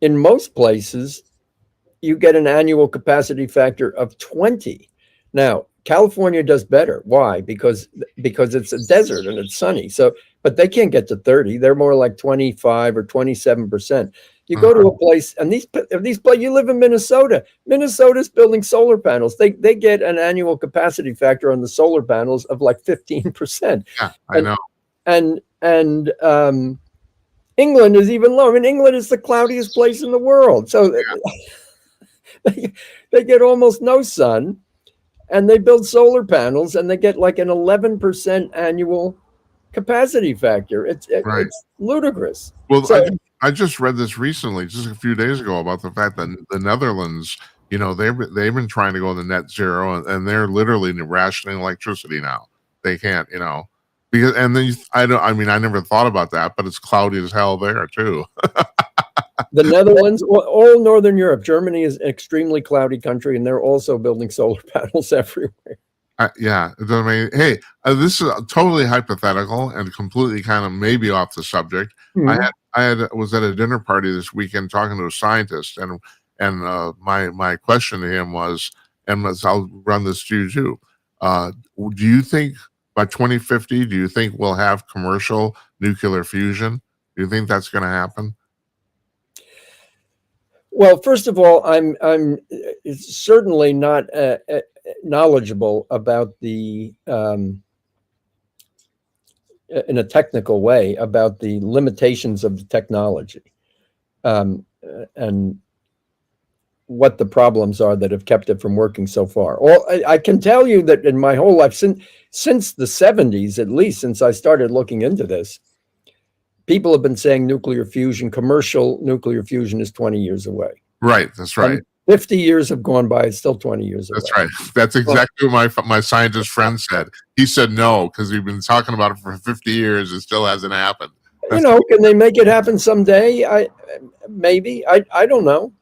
in most places, you get an annual capacity factor of 20. Now, California does better. Why? Because it's a desert and it's sunny. But they can't get to 30. They're more like 25 or 27%. You go to a place, and these places, you live in Minnesota. Minnesota's building solar panels. They get an annual capacity factor on the solar panels of like 15%. Yeah, I know. And England is even lower. I mean, England is the cloudiest place in the world. So they get almost no sun, and they build solar panels, and they get like an 11% annual capacity factor. It's ludicrous. Well, I just read this recently, just a few days ago, about the fact that the Netherlands, they've been trying to go to net zero, and they're literally rationing electricity now. They can't, because I never thought about that, but it's cloudy as hell there too. The Netherlands, all Northern Europe, Germany is an extremely cloudy country, and they're also building solar panels everywhere. Yeah, it doesn't mean. Hey, this is totally hypothetical and completely kind of maybe off the subject. I was at a dinner party this weekend talking to a scientist, and my question to him was, and I'll run this to you too. Do you think by 2050, do you think we'll have commercial nuclear fusion? Do you think that's going to happen? Well, first of all, I'm certainly not knowledgeable about the in a technical way about the limitations of the technology, and what the problems are that have kept it from working so far. Well, I can tell you that in my whole life, since the 70s, at least since I started looking into this, people have been saying nuclear fusion, commercial nuclear fusion, is 20 years away. Right, that's right. And 50 years have gone by, it's still 20 years away. That's right. That's exactly what my scientist friend said. He said no, because we've been talking about it for 50 years. It still hasn't happened. You know, can they make it happen someday? Maybe. I don't know.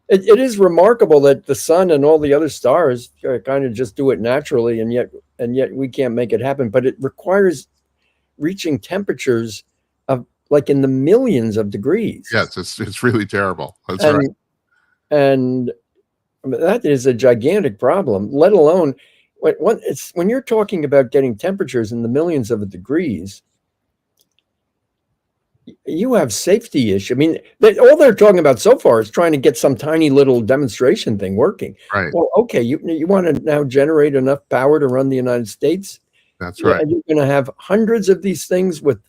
It is remarkable that the sun and all the other stars kind of just do it naturally, and yet we can't make it happen. But it requires reaching temperatures of like in the millions of degrees. Yes, it's really terrible. That's right. And that is a gigantic problem, let alone when you're talking about getting temperatures in the millions of degrees, you have safety issues. I mean, all they're talking about so far is trying to get some tiny little demonstration thing working. Right. Well, okay, you want to now generate enough power to run the United States? That's right. And you're going to have hundreds of these things with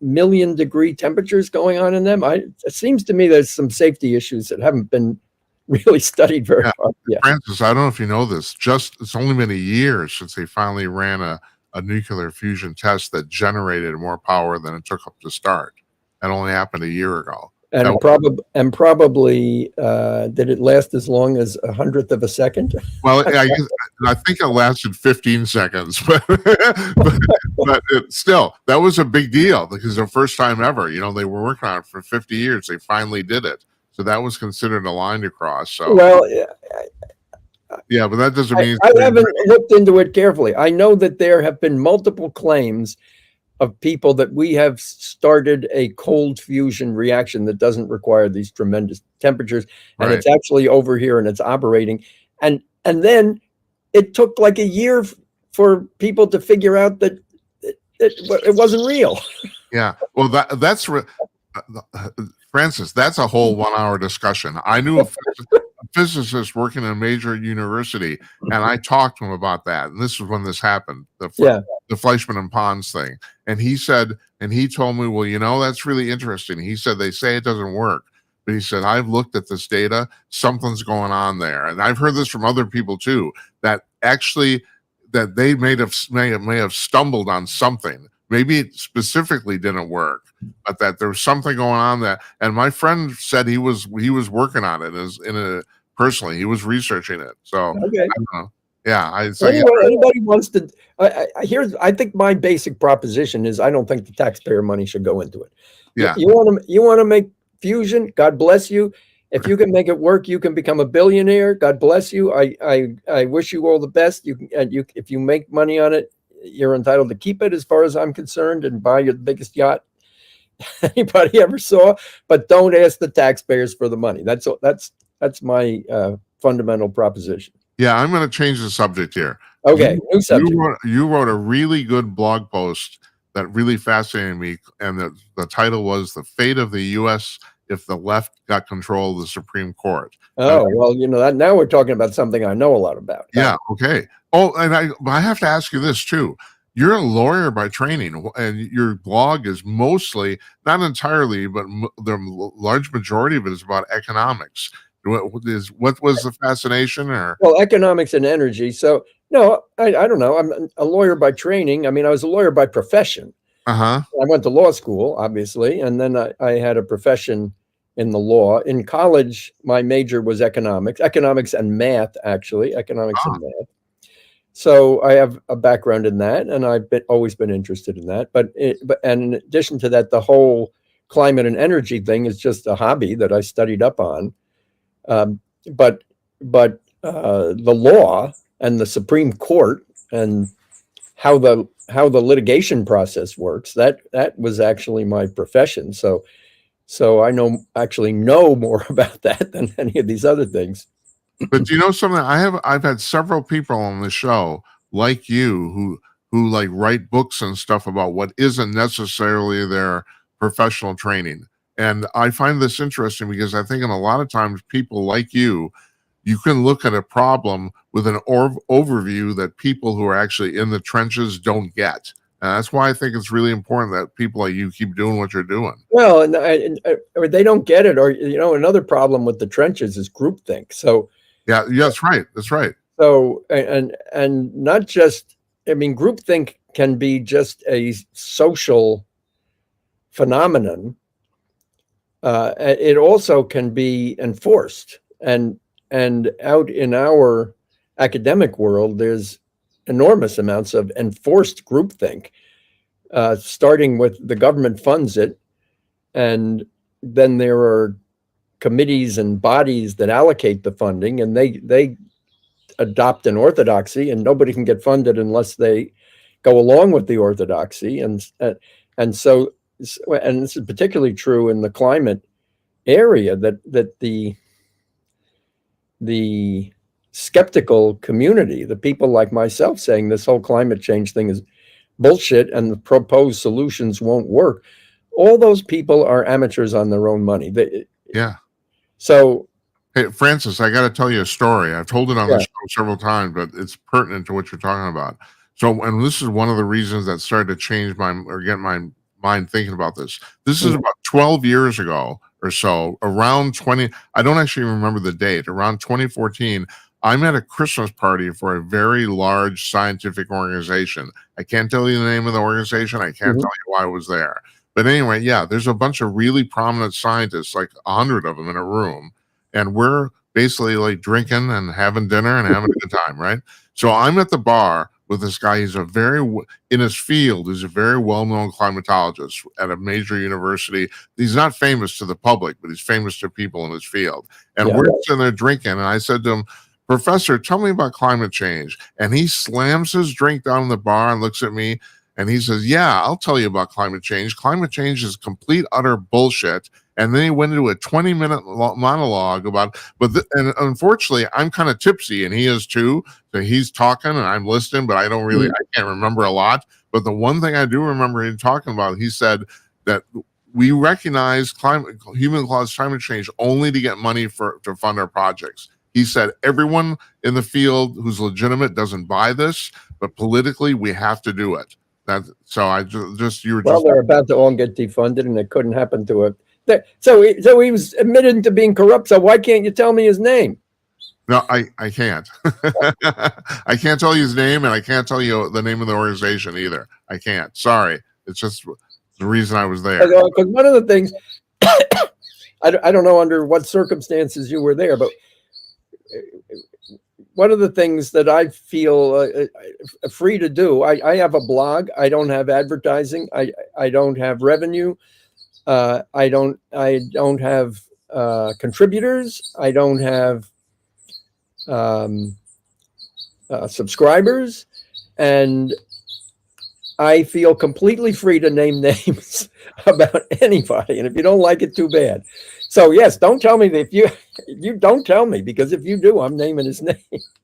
million-degree temperatures going on in them. It seems to me there's some safety issues that haven't been really studied very hard yet. Francis, I don't know if you know this. It's only been a year since they finally ran a nuclear fusion test that generated more power than it took up to start. That only happened a year ago. And probably did it last as long as 100th of a second? Well, I think it lasted 15 seconds, but still, that was a big deal because the first time ever. They were working on it for 50 years. They finally did it, so that was considered a line to cross. So well, yeah, but that doesn't mean I haven't looked into it carefully. I know that there have been multiple claims of people that we have started a cold fusion reaction that doesn't require these tremendous temperatures, and it's actually over here and it's operating. And then it took like a year for people to figure out that it wasn't real. Yeah, well, that's Francis. That's a whole 1 hour discussion. I knew a physicist working in a major university, and I talked to him about that. And this is when this happened. The Fleischmann and Pons thing. And he told me, well, that's really interesting. He said, they say it doesn't work, but he said, I've looked at this data, something's going on there. And I've heard this from other people too, that actually that they may have stumbled on something. Maybe it specifically didn't work, but that there was something going on there. And my friend said he was working on it personally. He was researching it. So okay. I don't know. Yeah, anybody wants to. I think my basic proposition is I don't think the taxpayer money should go into it. Yeah, you want to make fusion? God bless you. If you can make it work, you can become a billionaire. God bless you. I wish you all the best. If you make money on it, you're entitled to keep it, as far as I'm concerned, and buy your biggest yacht anybody ever saw. But don't ask the taxpayers for the money. That's my fundamental proposition. Yeah, I'm going to change the subject here. Okay, new subject. You wrote a really good blog post that really fascinated me, and the title was "The Fate of the U.S. If the Left Got Control of the Supreme Court." Oh, well, that now we're talking about something I know a lot about. Yeah, okay. Oh, and I have to ask you this too. You're a lawyer by training, and your blog is mostly, not entirely, but the large majority of it is about economics. What was the fascination? Or well, economics and energy. So no, I don't know. I'm a lawyer by training. I mean, I was a lawyer by profession. I went to law school, obviously, and then I had a profession in the law. In college, my major was economics and math, actually, economics and math. So I have a background in that, and I've always been interested in that. But in addition to that, the whole climate and energy thing is just a hobby that I studied up on. But the law and the Supreme Court and how how the litigation process works. That was actually my profession. So I actually know more about that than any of these other things. But do you know something? I've had several people on the show like you who like write books and stuff about what isn't necessarily their professional training. And I find this interesting because I think in a lot of times people like you can look at a problem with an overview that people who are actually in the trenches don't get. And that's why I think it's really important that people like you keep doing what you're doing. Well, or they don't get it, or another problem with the trenches is groupthink. So Yeah, that's right. That's right. So and not just, I mean, groupthink can be just a social phenomenon. It also can be enforced, and out in our academic world, there's enormous amounts of enforced groupthink, starting with the government funds it, and then there are committees and bodies that allocate the funding, and they adopt an orthodoxy, and nobody can get funded unless they go along with the orthodoxy. And so and this is particularly true in the climate area, that the skeptical community, the people like myself saying this whole climate change thing is bullshit and the proposed solutions won't work, all those people are amateurs on their own money. Yeah. So, hey, Francis, I got to tell you a story. I've told it on the Yeah. show several times, but it's pertinent to what you're talking about. So, and this is one of the reasons that started to change get my mind thinking about this. This is about 12 years ago or so, around 20. I don't actually remember the date. Around 2014, I'm at a Christmas party for a very large scientific organization. I can't tell you the name of the organization. I can't tell you why I was there. But anyway, yeah, there's a bunch of really prominent scientists, like 100 of them in a room, and we're basically like drinking and having dinner and having a good time, right? So I'm at the bar with this guy. He's in his field, he's a very well-known climatologist at a major university. He's not famous to the public, but he's famous to people in his field. And Yeah. we're sitting there drinking, and I said to him, "Professor, tell me about climate change." And he slams his drink down in the bar and looks at me, and he says, "Yeah, I'll tell you about climate change. Climate change is complete, utter bullshit." And then he went into a 20-minute monologue about, and unfortunately, I'm kind of tipsy and he is too. So he's talking and I'm listening, but I can't remember a lot. But the one thing I do remember him talking about, he said that we recognize human-caused climate change only to get money to fund our projects. He said everyone in the field who's legitimate doesn't buy this, but politically we have to do it. They're about to all get defunded, and it couldn't happen to a. So he was admitted to being corrupt. So why can't you tell me his name? No, I can't. I can't tell you his name, and I can't tell you the name of the organization either. I can't. Sorry. It's just the reason I was there. Because one of the things, I don't know under what circumstances you were there, but one of the things that I feel free to do, I have a blog. I don't have advertising. I don't have revenue. I don't have contributors. I don't have subscribers, and I feel completely free to name names about anybody. And if you don't like it, too bad. So yes, don't tell me that if you don't tell me, because if you do, I'm naming his name.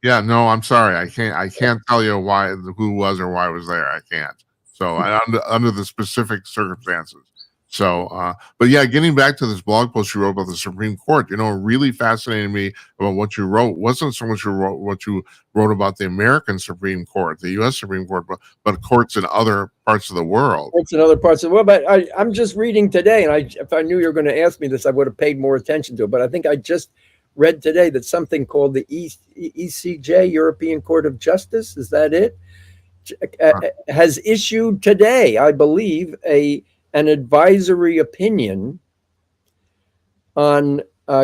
Yeah, no, I'm sorry. I can't tell you who was or why I was there. I can't. So under the specific circumstances. So, but yeah, getting back to this blog post you wrote about the Supreme Court, it really fascinated me about what you wrote. Wasn't so much what you wrote about the American Supreme Court, the U.S. Supreme Court, but courts in other parts of the world. Courts in other parts of the world. But I'm just reading today, and if I knew you were going to ask me this, I would have paid more attention to it. But I think I just read today that something called the ECJ, European Court of Justice, is that it? Has issued today, I believe, an advisory opinion on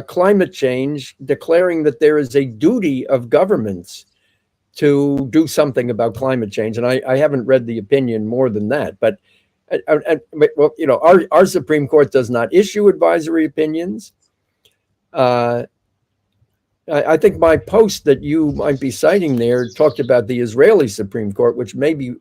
climate change, declaring that there is a duty of governments to do something about climate change. And I haven't read the opinion more than that. But well, our Supreme Court does not issue advisory opinions. I think my post that you might be citing there talked about the Israeli Supreme Court, which maybe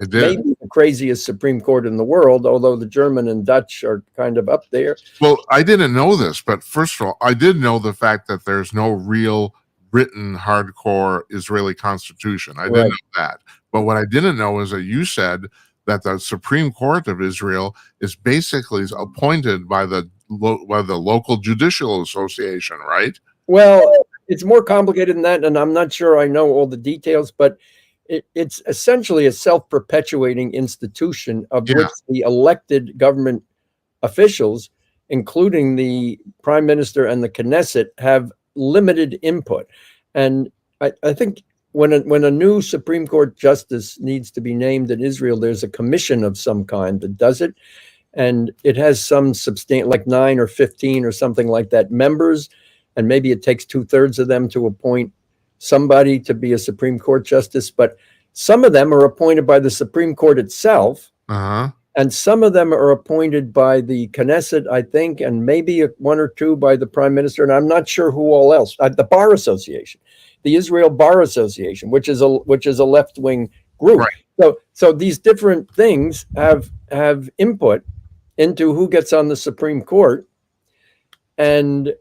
It did. maybe the craziest Supreme Court in the world, although the German and Dutch are kind of up there. Well, I didn't know this, but first of all, I did know the fact that there's no real written hardcore Israeli constitution. I didn't know that. But what I didn't know is that you said that the Supreme Court of Israel is basically appointed by the local judicial association, right? Well, it's more complicated than that, and I'm not sure I know all the details, but it's essentially a self-perpetuating institution of which the elected government officials, including the prime minister and the Knesset, have limited input. And I think when a new Supreme Court justice needs to be named in Israel, there's a commission of some kind that does it. And it has some substantial, like 9 or 15 or something like that, members. And maybe it takes 2/3 of them to appoint somebody to be a Supreme Court justice. But some of them are appointed by the Supreme Court itself. And some of them are appointed by the Knesset, I think, and maybe 1 or 2 by the prime minister. And I'm not sure who all else. The Bar Association, the Israel Bar Association, which is a left-wing group. Right. So these different things have input into who gets on the Supreme Court, and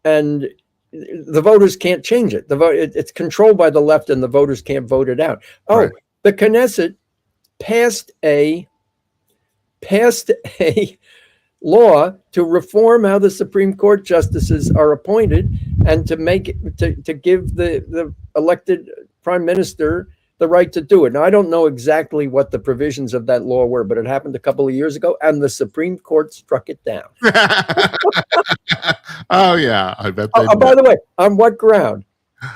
the voters can't change it. It's controlled by the left, and the voters can't vote it out. Oh, the Knesset passed a law to reform how the Supreme Court justices are appointed, and to give the elected prime minister the right to do it. Now, I don't know exactly what the provisions of that law were, but it happened a couple of years ago, and the Supreme Court struck it down. Oh, yeah. I bet they did. By the way, on what ground?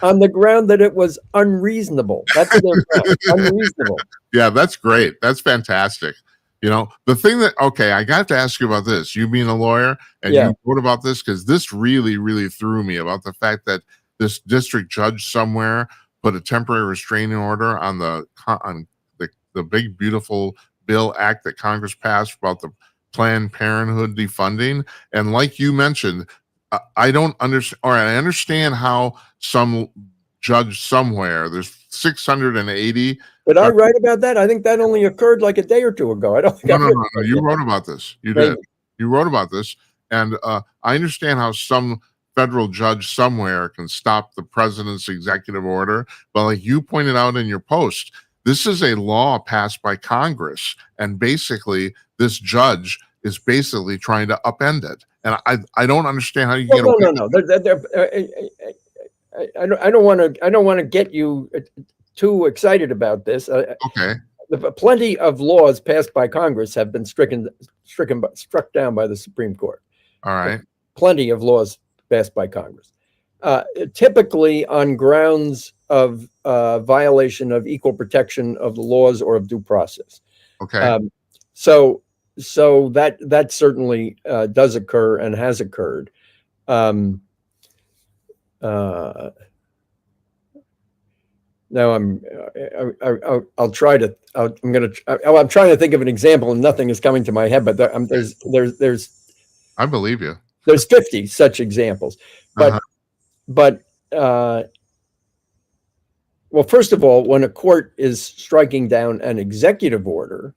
On the ground that it was unreasonable. That's their ground. Unreasonable. Yeah, that's great. That's fantastic. You know, the thing that, okay, I got to ask you about this. You being a lawyer, and you wrote about this, because this really, really threw me, about the fact that this district judge somewhere put a temporary restraining order on the big, beautiful bill act that Congress passed about the Planned Parenthood defunding. And like you mentioned, I don't understand, or I understand how some judge somewhere, there's 680. Did I write about that? I think that only occurred like a day or 2 ago. I don't think No. You wrote about this. You did. You wrote about this. And I understand how some federal judge somewhere can stop the president's executive order. But like you pointed out in your post, this is a law passed by Congress. And basically, this judge is basically trying to upend it. And I don't understand how you get away. No. I don't want to get you too excited about this. Okay. Plenty of laws passed by Congress have been struck down by the Supreme Court. All right. Plenty of laws passed by Congress, typically on grounds of violation of equal protection of the laws or of due process. Okay. So that certainly does occur and has occurred. Now I'm trying to think of an example, and nothing is coming to my head. But there's I believe you. There's 50 such examples, but well, first of all, when a court is striking down an executive order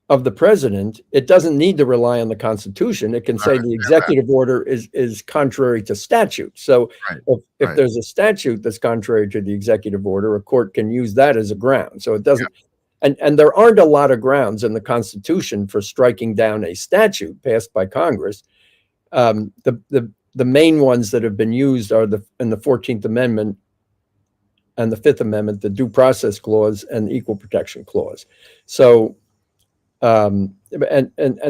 of the president, it doesn't need to rely on the Constitution. It can say the executive order is contrary to statute. So if there's a statute that's contrary to the executive order, a court can use that as a ground. So it doesn't, and there aren't a lot of grounds in the Constitution for striking down a statute passed by Congress. The main ones that have been used are in the 14th Amendment and the 5th Amendment, the Due Process Clause and the Equal Protection Clause. So and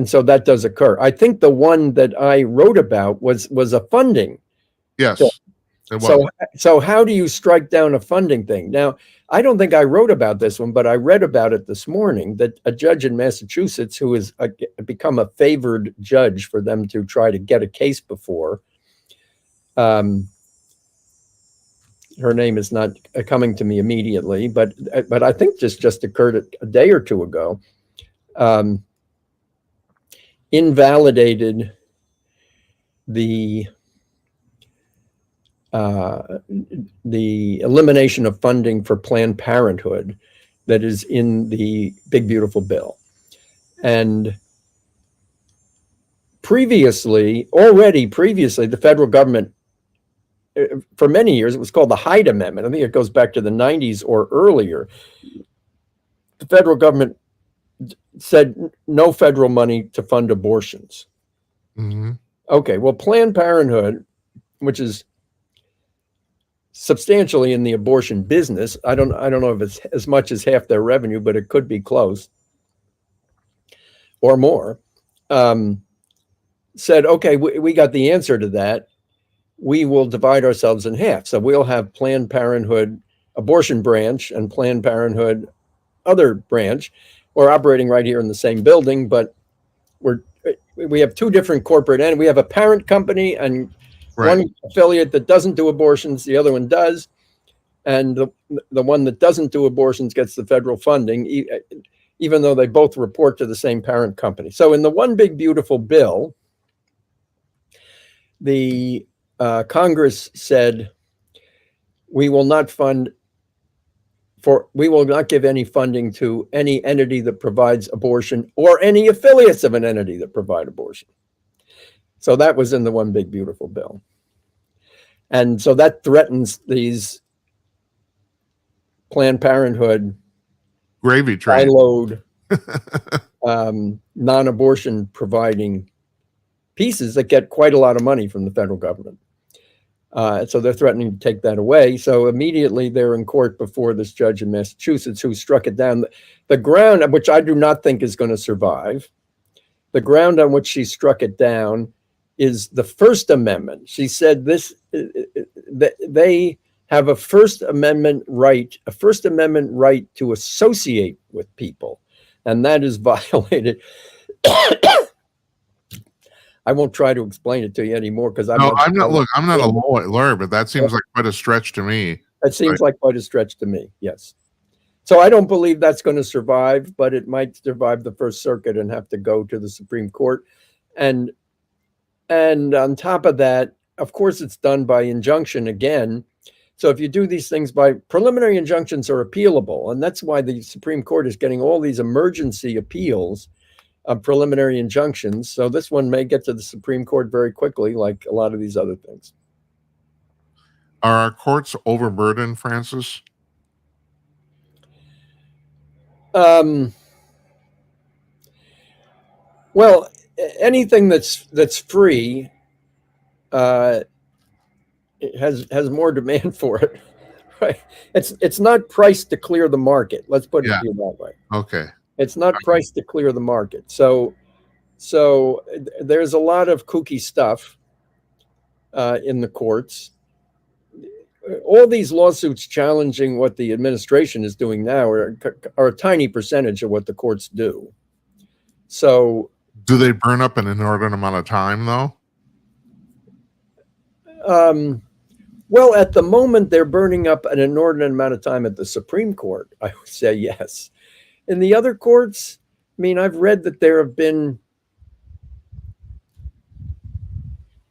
so that does occur. I think the one that I wrote about was a funding. Yes. So how do you strike down a funding thing? Now, I don't think I wrote about this one, but I read about it this morning, that a judge in Massachusetts who has become a favored judge for them to try to get a case before. Her name is not coming to me immediately, but I think this just occurred a day or 2 ago. Invalidated the the elimination of funding for Planned Parenthood that is in the big beautiful bill. And already previously, the federal government, for many years, it was called the Hyde Amendment. I think it goes back to the 90s or earlier. The federal government said no federal money to fund abortions. Mm-hmm. Okay, well, Planned Parenthood, which is substantially in the abortion business, I don't know if it's as much as half their revenue, but it could be close or more, said, okay, we got the answer to that. We will divide ourselves in half. So we'll have Planned Parenthood abortion branch and Planned Parenthood other branch. We're operating right here in the same building, but we have two different corporate entities. We have a parent company and one affiliate that doesn't do abortions, the other one does. And the one that doesn't do abortions gets the federal funding, even though they both report to the same parent company. So in the one big beautiful bill, the Congress said, we will not give any funding to any entity that provides abortion or any affiliates of an entity that provide abortion. So that was in the one big beautiful bill. And so that threatens these Planned Parenthood gravy train siloed non-abortion providing pieces that get quite a lot of money from the federal government. So they're threatening to take that away. So immediately they're in court before this judge in Massachusetts who struck it down. The ground, which I do not think is going to survive, the ground on which she struck it down is the First Amendment. She said they have a First Amendment right to associate with people, and that is violated. I won't try to explain it to you anymore because I'm not a lawyer, but that seems like quite a stretch to me. It seems like quite a stretch to me. Yes. So I don't believe that's going to survive, but it might survive the First Circuit and have to go to the Supreme Court. And on top of that, of course, it's done by injunction again. So if you do these things by preliminary injunctions are appealable, and that's why the Supreme Court is getting all these emergency appeals of preliminary injunctions. So this one may get to the Supreme Court very quickly, like a lot of these other things. Are our courts overburdened, Francis? Well, anything that's free it has more demand for it, right? It's not priced to clear the market. Let's put it that way. Okay. It's not priced to clear the market. So there's a lot of kooky stuff in the courts. All these lawsuits challenging what the administration is doing now are a tiny percentage of what the courts do. So, do they burn up an inordinate amount of time, though? Well, at the moment, they're burning up an inordinate amount of time at the Supreme Court. I would say yes. In the other courts, I mean, I've read that there have been,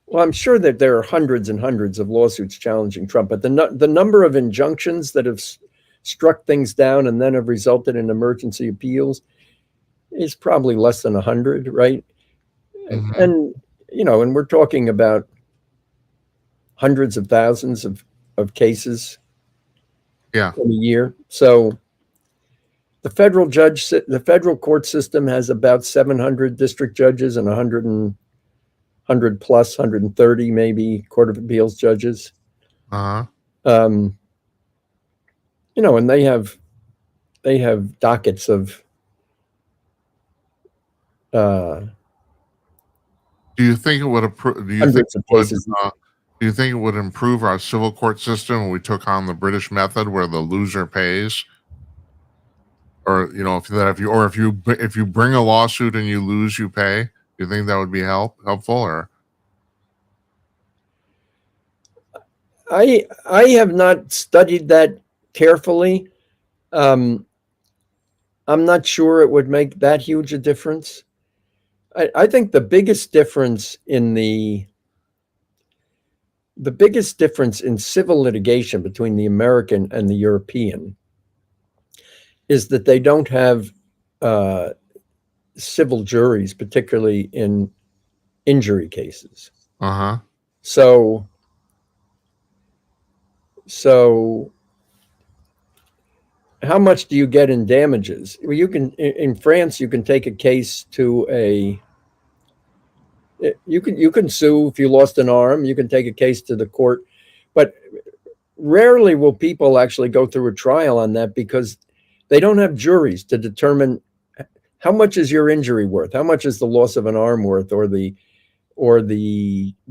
well, I'm sure that there are hundreds and hundreds of lawsuits challenging Trump, but the number of injunctions that have struck things down and then have resulted in emergency appeals is probably less than 100, right? Mm-hmm. And we're talking about hundreds of thousands of cases in a year. So the federal court system has about 700 district judges and 100 plus, 130 maybe Court of Appeals judges. Uh-huh. And they have dockets of do you think it would improve? Do you think it would improve our civil court system when we took on the British method, where the loser pays? Or if you bring a lawsuit and you lose, you pay. Do you think that would be helpful? Or I have not studied that carefully. I'm not sure it would make that huge a difference. I think the biggest difference in the the biggest difference in civil litigation between the American and the European is that they don't have civil juries, particularly in injury cases. Uh-huh. So how much do you get in damages? Well, you can, in France, you can take a case to you can sue if you lost an arm, you can take a case to the court, but rarely will people actually go through a trial on that because they don't have juries to determine how much is your injury worth, how much is the loss of an arm worth, or the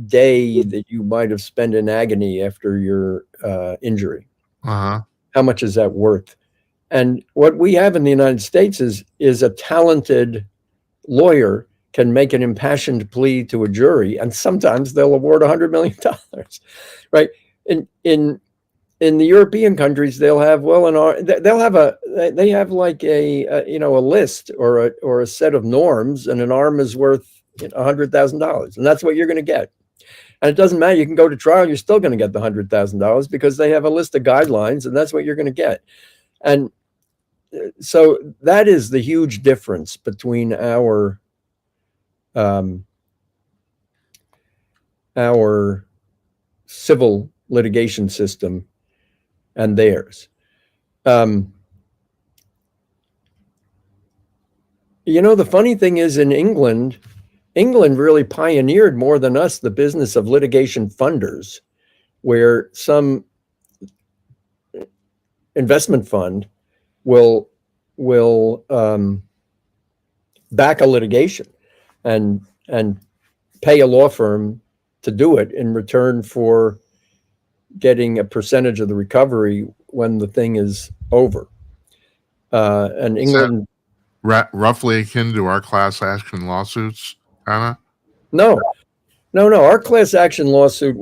day that you might have spent in agony after your injury. Uh-huh. How much is that worth? And what we have in the United States is a talented lawyer can make an impassioned plea to a jury, and sometimes they'll award $100 million, right? In the European countries, they'll have they have like a list or a set of norms, and an arm is worth $100,000, and that's what you're going to get. And it doesn't matter. You can go to trial; you're still going to get the $100,000 because they have a list of guidelines, and that's what you're going to get. And so that is the huge difference between our civil litigation system and theirs. The funny thing is, in England really pioneered more than us the business of litigation funders, where some investment fund will back a litigation and pay a law firm to do it in return for getting a percentage of the recovery when the thing is over. And England, roughly akin to our class action lawsuits, kind of. No. Our class action lawsuit,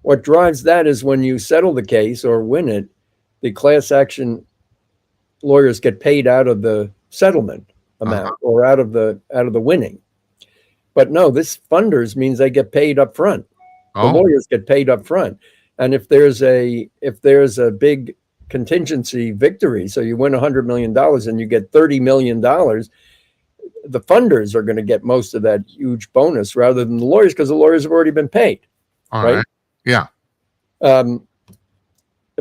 what drives that is when you settle the case or win it, the class action lawyers get paid out of the settlement amount or out of the winning. But no, this funders means they get paid up front. The lawyers get paid up front. And if there's a big contingency victory, so you win $100 million and you get $30 million, the funders are going to get most of that huge bonus rather than the lawyers, because the lawyers have already been paid. All right. Yeah. I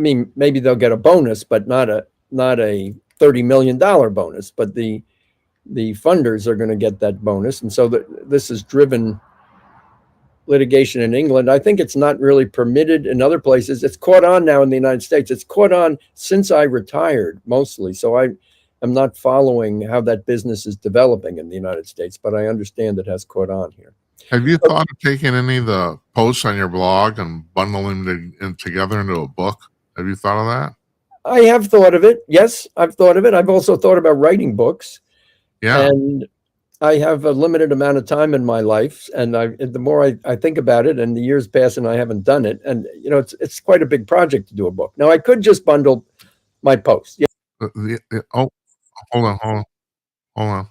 mean, maybe they'll get a bonus, but not a $30 million bonus. But the funders are going to get that bonus, and so this has driven litigation in England. I think it's not really permitted in other places. It's caught on now in the United States. It's caught on since I retired mostly, so I am not following how that business is developing in the United States, but I understand it has caught on here. Have you thought of taking any of the posts on your blog and bundling them together into a book? Have you thought of that? I have thought of it. Yes, I've thought of it. I've also thought about writing books. Yeah. And I have a limited amount of time in my life, and the more I think about it, and the years pass and I haven't done it, and it's quite a big project to do a book. Now I could just bundle my posts. Yeah. Hold on.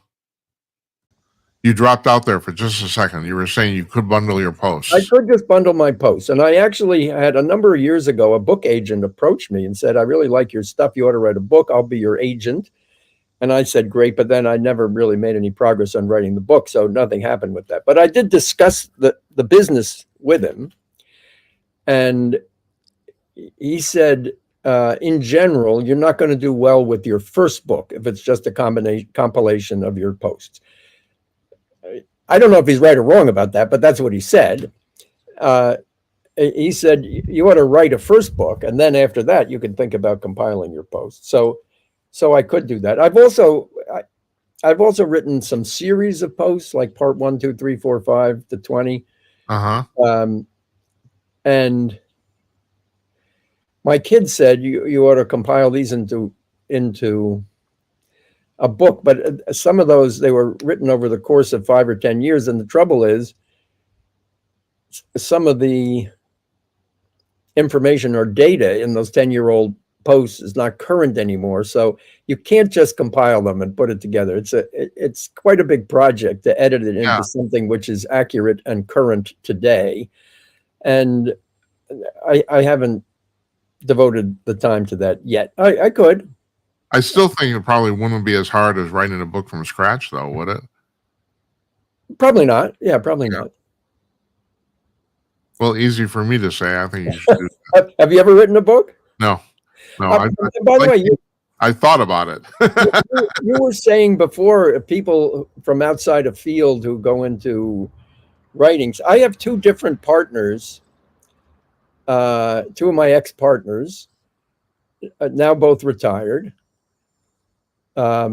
You dropped out there for just a second. You were saying you could bundle your posts. I could just bundle my posts. And I actually had, a number of years ago, a book agent approached me and said, I really like your stuff. You ought to write a book. I'll be your agent. And I said, great. But then I never really made any progress on writing the book. So nothing happened with that. But I did discuss the business with him. And he said, in general, you're not going to do well with your first book if it's just a compilation of your posts. I don't know if he's right or wrong about that, but that's what he said. He said, you ought to write a first book, and then after that, you can think about compiling your posts. So I could do that. I've also written some series of posts, like part 1, 2, 3, 4, 5 to 20. And my kids said, you ought to compile these into a book, but some of those, they were written over the course of 5 or 10 years. And the trouble is, some of the information or data in those 10-year-old posts is not current anymore. So you can't just compile them and put it together. It's quite a big project to edit it into something which is accurate and current today. and I haven't devoted the time to that yet. I could. I still think it probably wouldn't be as hard as writing a book from scratch, though, would it? Probably not. Yeah, probably Yeah. not. Well, easy for me to say. I think you should do. Have you ever written a book? No, no. By the way, I thought about it. you were saying before people from outside a field who go into writings. I have two different partners, two of my ex-partners, now both retired. I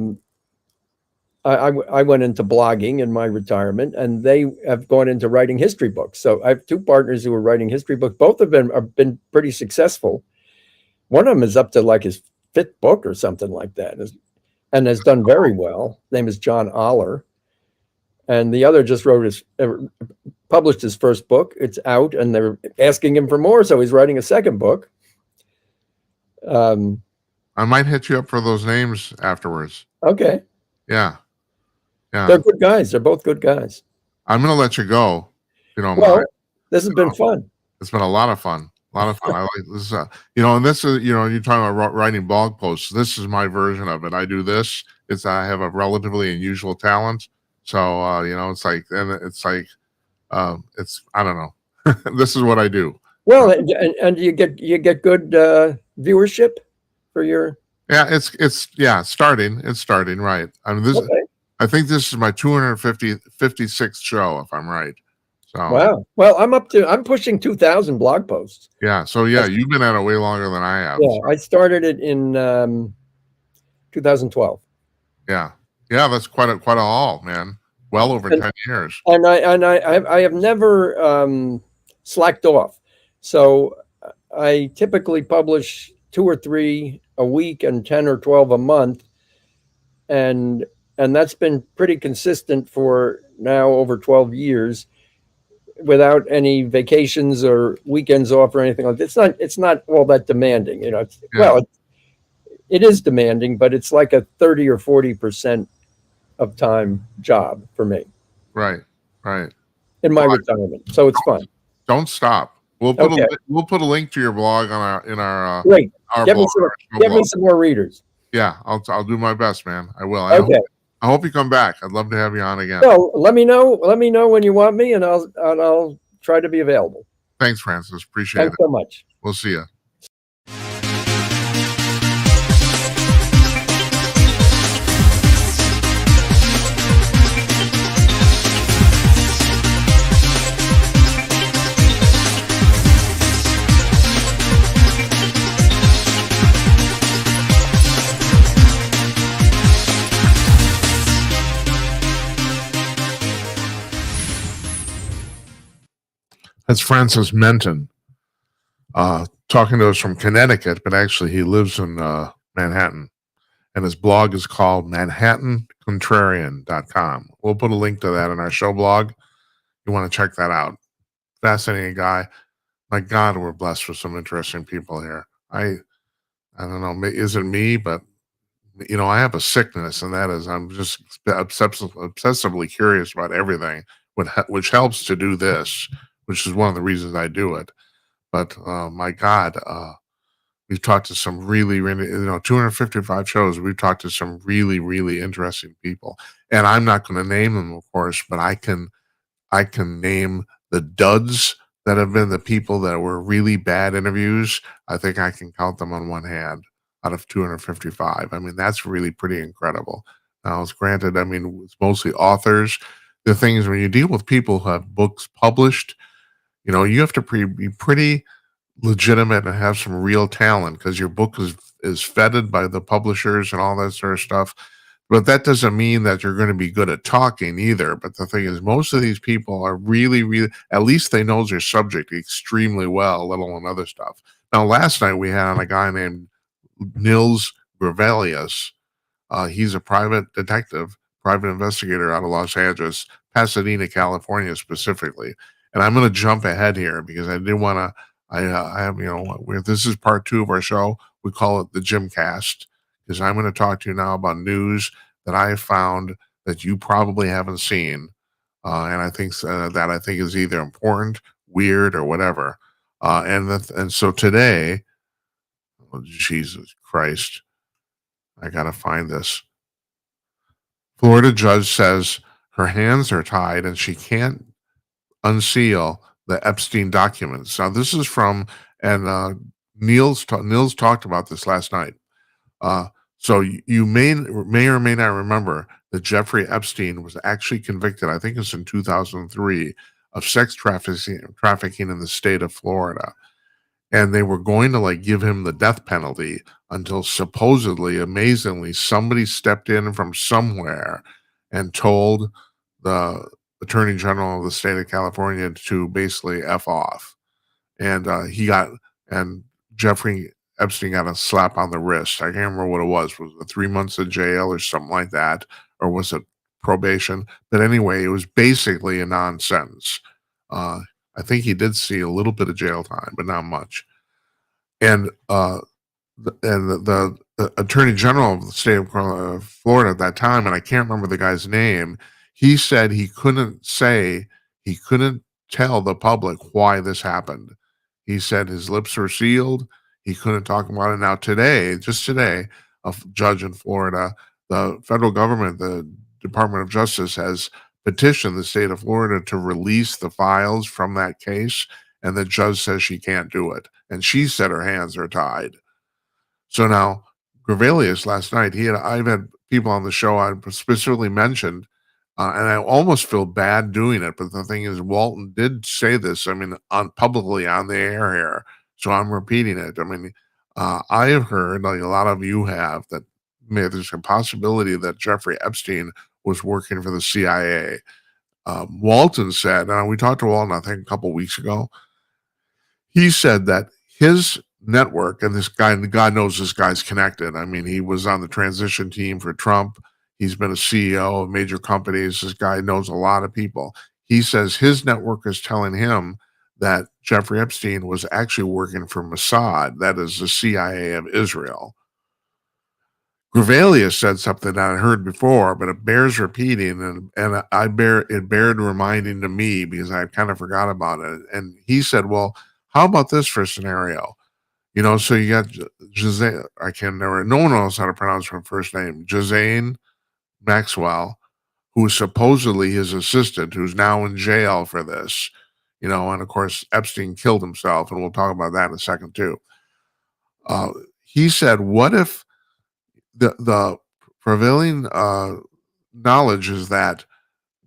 went into blogging in my retirement, and they have gone into writing history books. So I have two partners who are writing history books. Both of them have been pretty successful. One of them is up to like his fifth book or something like that, and has done very well. His name is John Aller. And the other just published his first book. It's out, and they're asking him for more, so he's writing a second book. I might hit you up for those names afterwards. Okay. Yeah. They're good guys. They're both good guys. I'm going to let you go, if you don't Well, mind. this has been fun. It's been a lot of fun. I like this. And this is, you're talking about writing blog posts. This is my version of it. I do this. I have a relatively unusual talent. So, it's like, I don't know. This is what I do. Well, and you get good viewership for your. Yeah, it's starting. It's starting, right. I mean, Okay. I think this is my 256th show, if I'm right. So wow. Well, I'm pushing 2,000 blog posts. Yeah. So you've been at it way longer than I have. Yeah, So. I started it in 2012. Yeah. Yeah, that's quite a haul, man. Well over 10 years. And I have never slacked off. So I typically publish 2 or 3 a week and 10 or 12 a month. And that's been pretty consistent for now over 12 years without any vacations or weekends off or anything like that. It's not all that demanding, Well, it is demanding, but it's like a 30 or 40% of time job for me. Right. In my retirement. So it's fun. Don't stop. We'll put a link to your blog in our great. Our Get blog. Me some more readers. Yeah, I'll do my best, man. I will. I hope you come back. I'd love to have you on again. Well, let me know when you want me, and I'll try to be available. Thanks, Francis. Appreciate it. Thanks so much. We'll see you. That's Francis Menton talking to us from Connecticut, but actually he lives in Manhattan. And his blog is called ManhattanContrarian.com. We'll put a link to that in our show blog. You want to check that out. Fascinating guy. My God, we're blessed with some interesting people here. I don't know, is it me? But, I have a sickness, and that is I'm just obsessively curious about everything, which helps to do this, which is one of the reasons I do it. But my God, we've talked to some really, really, 255 shows. We've talked to some really, really interesting people, and I'm not going to name them, of course, but I can name the duds that have been the people that were really bad interviews. I think I can count them on one hand out of 255. I mean, that's really pretty incredible. Now, it's granted, it's mostly authors. The thing is, when you deal with people who have books published, you have to be pretty legitimate and have some real talent because your book is vetted by the publishers and all that sort of stuff. But that doesn't mean that you're going to be good at talking either. But the thing is, most of these people are really, really, at least they know their subject extremely well, let alone other stuff. Now, last night we had on a guy named Nils Grevillius. He's a private detective, private investigator out of Los Angeles, Pasadena, California specifically. And I'm going to jump ahead here because I didn't want to. I have, this is part 2 of our show. We call it the Jimcast because I'm going to talk to you now about news that I found that you probably haven't seen, and I think is either important weird or whatever. And so today, oh, Jesus Christ, I gotta find this. Florida judge says her hands are tied and she can't unseal the Epstein documents. Now, this is from, and Nils talked about this last night. So you may or may not remember that Jeffrey Epstein was actually convicted, I think it's in 2003, of sex trafficking in the state of Florida. And they were going to like give him the death penalty until supposedly, amazingly, somebody stepped in from somewhere and told the attorney general of the state of California to basically F off. And and Jeffrey Epstein got a slap on the wrist. I can't remember what it was. Was it 3 months of jail or something like that? Or was it probation? But anyway, it was basically a non-sentence. I think he did see a little bit of jail time, but not much. And the attorney general of the state of Florida at that time, and I can't remember the guy's name, he said he couldn't tell the public why this happened. He said his lips were sealed. He couldn't talk about it. Now just today, a judge in Florida, the federal government, the Department of Justice has petitioned the state of Florida to release the files from that case, and the judge says she can't do it. And she said her hands are tied. So now, Grevillius last night, I've had people on the show I specifically mentioned, and I almost feel bad doing it. But the thing is, Walton did say this, I mean, publicly on the air here. So I'm repeating it. I mean, I have heard, like a lot of you have, that there's a possibility that Jeffrey Epstein was working for the CIA. Walton said, and we talked to Walton, I think, a couple weeks ago. He said that his network, and this guy, God knows this guy's connected. I mean, he was on the transition team for Trump. He's been a CEO of major companies. This guy knows a lot of people. He says his network is telling him that Jeffrey Epstein was actually working for Mossad, that is the CIA of Israel. Grevillius said something that I heard before, but it bears repeating, and it bared reminding to me because I kind of forgot about it. And he said, "Well, how about this for a scenario? You know, so you got Jazane, no one knows how to pronounce her first name, Jazane Maxwell, who is supposedly his assistant, who's now in jail for this, you know, and of course, Epstein killed himself, and we'll talk about that in a second, too. He said, what if the prevailing knowledge is that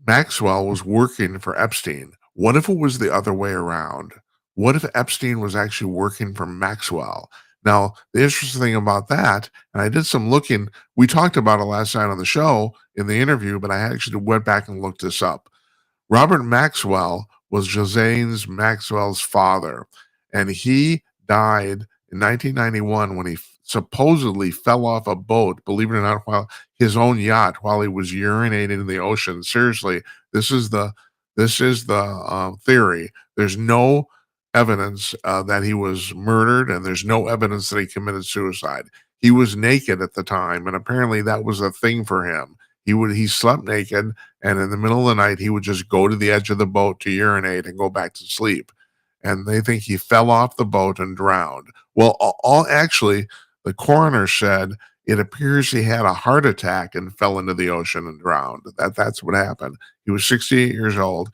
Maxwell was working for Epstein? What if it was the other way around? What if Epstein was actually working for Maxwell? Now, the interesting thing about that, and I did some looking, we talked about it last night on the show in the interview, but I actually went back and looked this up. Robert Maxwell was Josane Maxwell's father, and he died in 1991 when he supposedly fell off a boat, believe it or not, while his own yacht, while he was urinating in the ocean. Seriously, this is the theory. There's no evidence that he was murdered, and there's no evidence that he committed suicide. He was naked at the time, and apparently that was a thing for him. He slept naked, and in the middle of the night he would just go to the edge of the boat to urinate and go back to sleep. And they think he fell off the boat and drowned. Well, actually, the coroner said it appears he had a heart attack and fell into the ocean and drowned. That's what happened. He was 68 years old.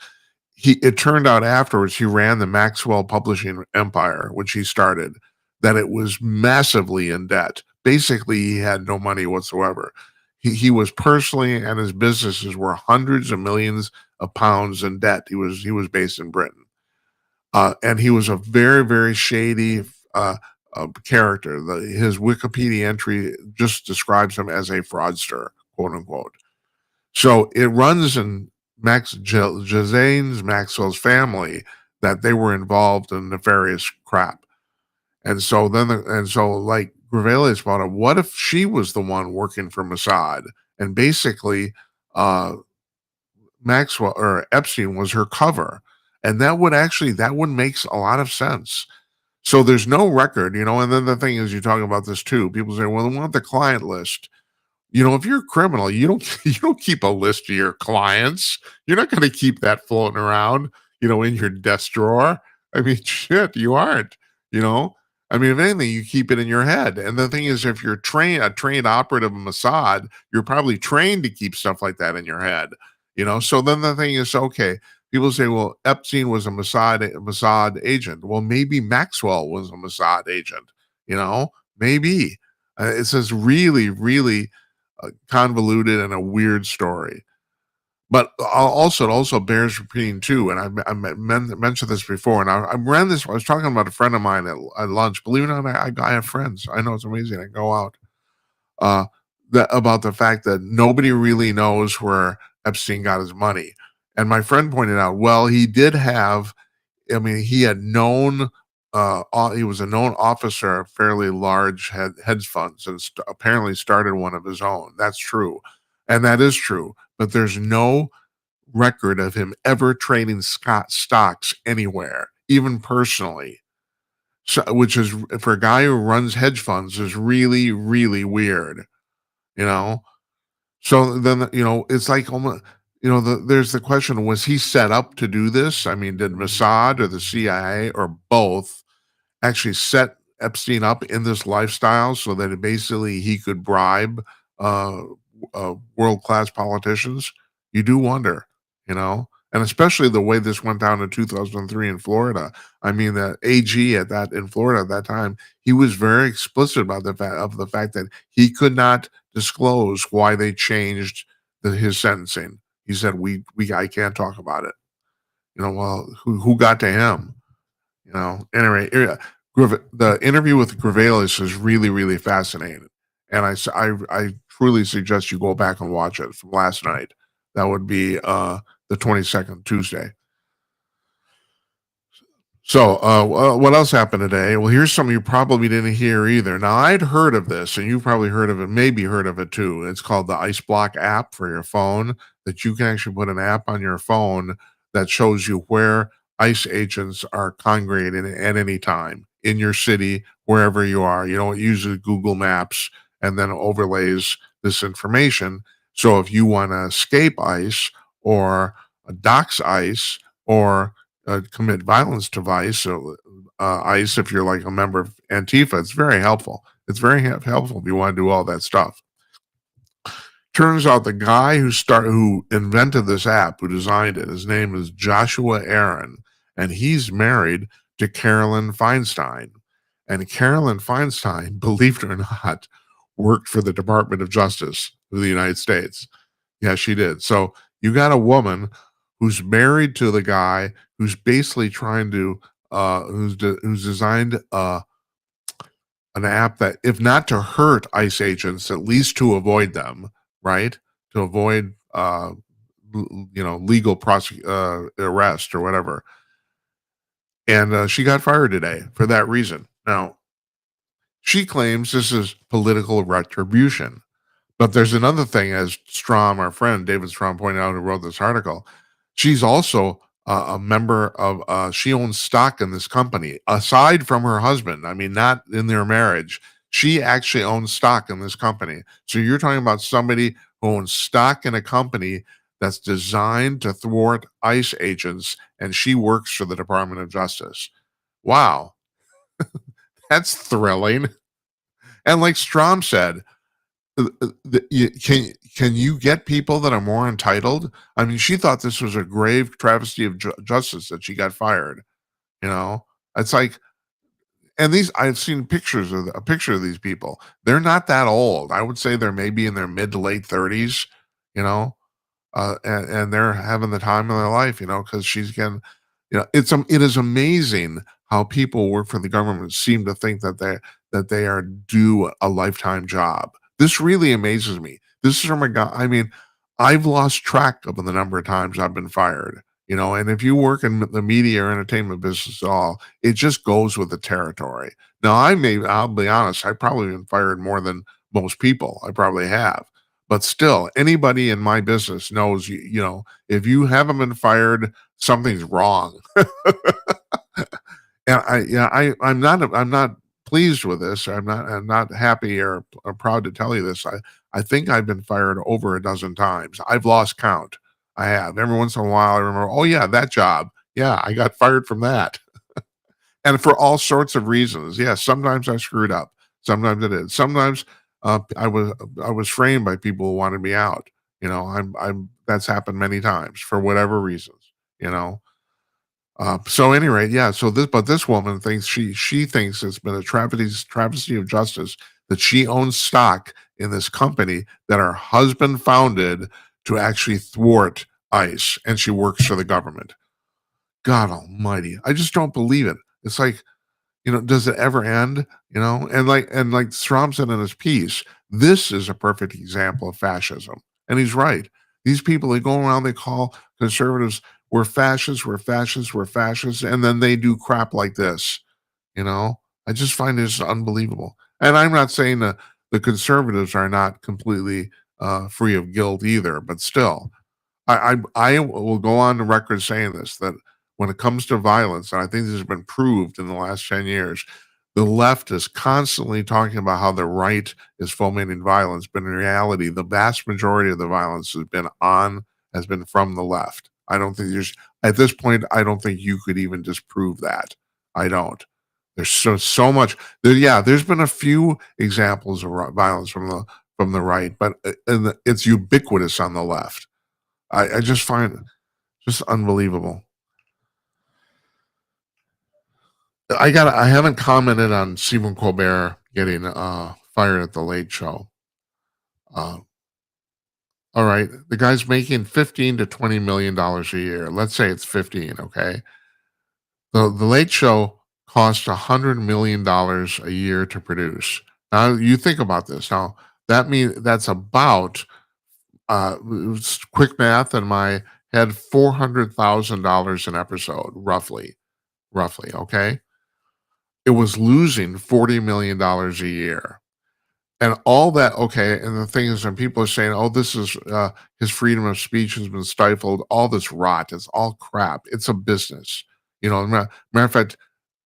It turned out afterwards he ran the Maxwell Publishing empire, which he started, that it was massively in debt. Basically, he had no money whatsoever. He was personally, and his businesses were hundreds of millions of pounds in debt. He was based in Britain, and he was a very, very shady character. His Wikipedia entry just describes him as a fraudster, quote unquote. So it runs in Josane Maxwell's family that they were involved in nefarious crap. And so like Grevillius brought up, what if she was the one working for Mossad, and basically Maxwell or Epstein was her cover, and that would make a lot of sense. So there's no record, you know. And then the thing is, you talk about this too. People say, well, they want the client list. You know, if you're a criminal, you don't keep a list of your clients. You're not going to keep that floating around. in your desk drawer. I mean, shit, you aren't, you know? I mean, if anything, you keep it in your head. And the thing is, if you're a trained operative of Mossad, you're probably trained to keep stuff like that in your head, So then the thing is, okay, people say, well, Epstein was a Mossad agent. Well, maybe Maxwell was a Mossad agent, maybe. It's this really, really convoluted and a weird story. But it also bears repeating too. And I mentioned this before, and I ran this. I was talking about a friend of mine at lunch. Believe it or not, I have friends. I know it's amazing. I go out about the fact that nobody really knows where Epstein got his money. And my friend pointed out, well, he did have. I mean, he had known. He was a known officer of fairly large hedge funds, and apparently started one of his own. That's true, and that is true. But there's no record of him ever trading stocks anywhere, even personally. So, which is, for a guy who runs hedge funds, is really, really weird. You know. So then, it's like almost. There's the question: was he set up to do this? I mean, did Mossad or the CIA or both actually set Epstein up in this lifestyle so that basically he could bribe uh, world-class politicians? You do wonder, and especially the way this went down in 2003 in Florida. I mean, the AG in Florida at that time, he was very explicit about the fact that he could not disclose why they changed his sentencing. He said, I can't talk about it. Well, who got to him? Anyway, the interview with Grevillius is really, really fascinating. And I truly suggest you go back and watch it from last night. That would be the 22nd, Tuesday. So, what else happened today? Well, here's something you probably didn't hear either. Now, I'd heard of this, and you've probably heard of it, maybe heard of it too. It's called the Ice Block app for your phone, that you can actually put an app on your phone that shows you where ICE agents are congregating at any time in your city, wherever you are. It uses Google Maps and then overlays this information. So if you want to escape ICE or dox ICE or commit violence to ICE, if you're like a member of Antifa, it's very helpful. It's very helpful if you want to do all that stuff. Turns out the guy who invented this app, who designed it, his name is Joshua Aaron, and he's married to Carolyn Feinstein. And Carolyn Feinstein, believe it or not, worked for the Department of Justice of the United States. Yeah, she did. So you got a woman who's married to the guy who's basically trying to who's designed an app that, if not to hurt ICE agents, at least to avoid them, right? To avoid legal arrest or whatever. And she got fired today for that reason. Now, she claims this is political retribution. But there's another thing, as Strom, our friend David Strom, pointed out, who wrote this article. She's also a member of, she owns stock in this company, aside from her husband. I mean, not in their marriage. She actually owns stock in this company. So you're talking about somebody who owns stock in a company that's designed to thwart ICE agents, and she works for the Department of Justice. Wow. That's thrilling. And like Strom said, can you get people that are more entitled? I mean, she thought this was a grave travesty of justice that she got fired. It's like, and I've seen a picture of these people. They're not that old. I would say they're maybe in their mid to late 30s. And they're having the time of their life. Because she's getting, it is amazing how people who work for the government seem to think that they are due a lifetime job. This really amazes me. This is from a guy. I mean, I've lost track of the number of times I've been fired. And if you work in the media or entertainment business at all, it just goes with the territory. Now, I'll be honest, I've probably been fired more than most people. I probably have. But still, anybody in my business knows, if you haven't been fired, something's wrong. And I'm not pleased with this. I'm not happy or proud to tell you this. I think I've been fired over a dozen times. I've lost count. I have. Every once in a while, I remember, oh yeah, that job. Yeah, I got fired from that. And for all sorts of reasons. Yeah, sometimes I screwed up. Sometimes I did. Sometimes I was framed by people who wanted me out. I'm that's happened many times for whatever reasons. You know. So anyway, yeah. So this woman thinks she thinks it's been a travesty of justice that she owns stock in this company that her husband founded to actually thwart ICE, and she works for the government. God Almighty, I just don't believe it. It's like, does it ever end? And like Strom said in his piece, this is a perfect example of fascism. And he's right. These people, they go around, they call conservatives, we're fascists, we're fascists, we're fascists, and then they do crap like this. You know, I just find this unbelievable. And I'm not saying that the conservatives are not completely free of guilt either, but still, I will go on the record saying this, that when it comes to violence, and I think this has been proved in the last 10 years, the left is constantly talking about how the right is fomenting violence, but in reality, the vast majority of the violence has been from the left. I don't think at this point, I don't think you could even disprove that. I don't. There's so much yeah, there's been a few examples of violence from the right, but it's ubiquitous on the left. I just find it just unbelievable. I haven't commented on Stephen Colbert getting fired at the Late Show. Uh, all right, the guy's making 15 to 20 million dollars a year. Let's say it's 15. Okay, the Late Show costs $100 million a year to produce. Now you think about this. Now that means that's about quick math in my head, $400,000 an episode, roughly. Okay, it was losing $40 million a year. And all that, okay. And the thing is, when people are saying, "Oh, this is his freedom of speech has been stifled," all this rot, it's all crap. It's a business, matter of fact,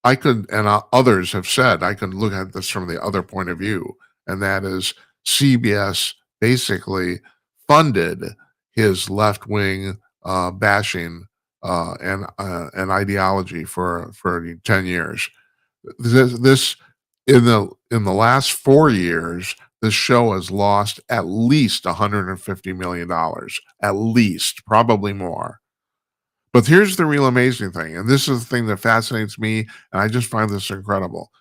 I could, and others have said, I could look at this from the other point of view, and that is CBS basically funded his left wing bashing and ideology for 10 years. This in the last 4 years, this show has lost at least $150 million, at least, probably more. But here's the real amazing thing, and this is the thing that fascinates me, and I just find this incredible.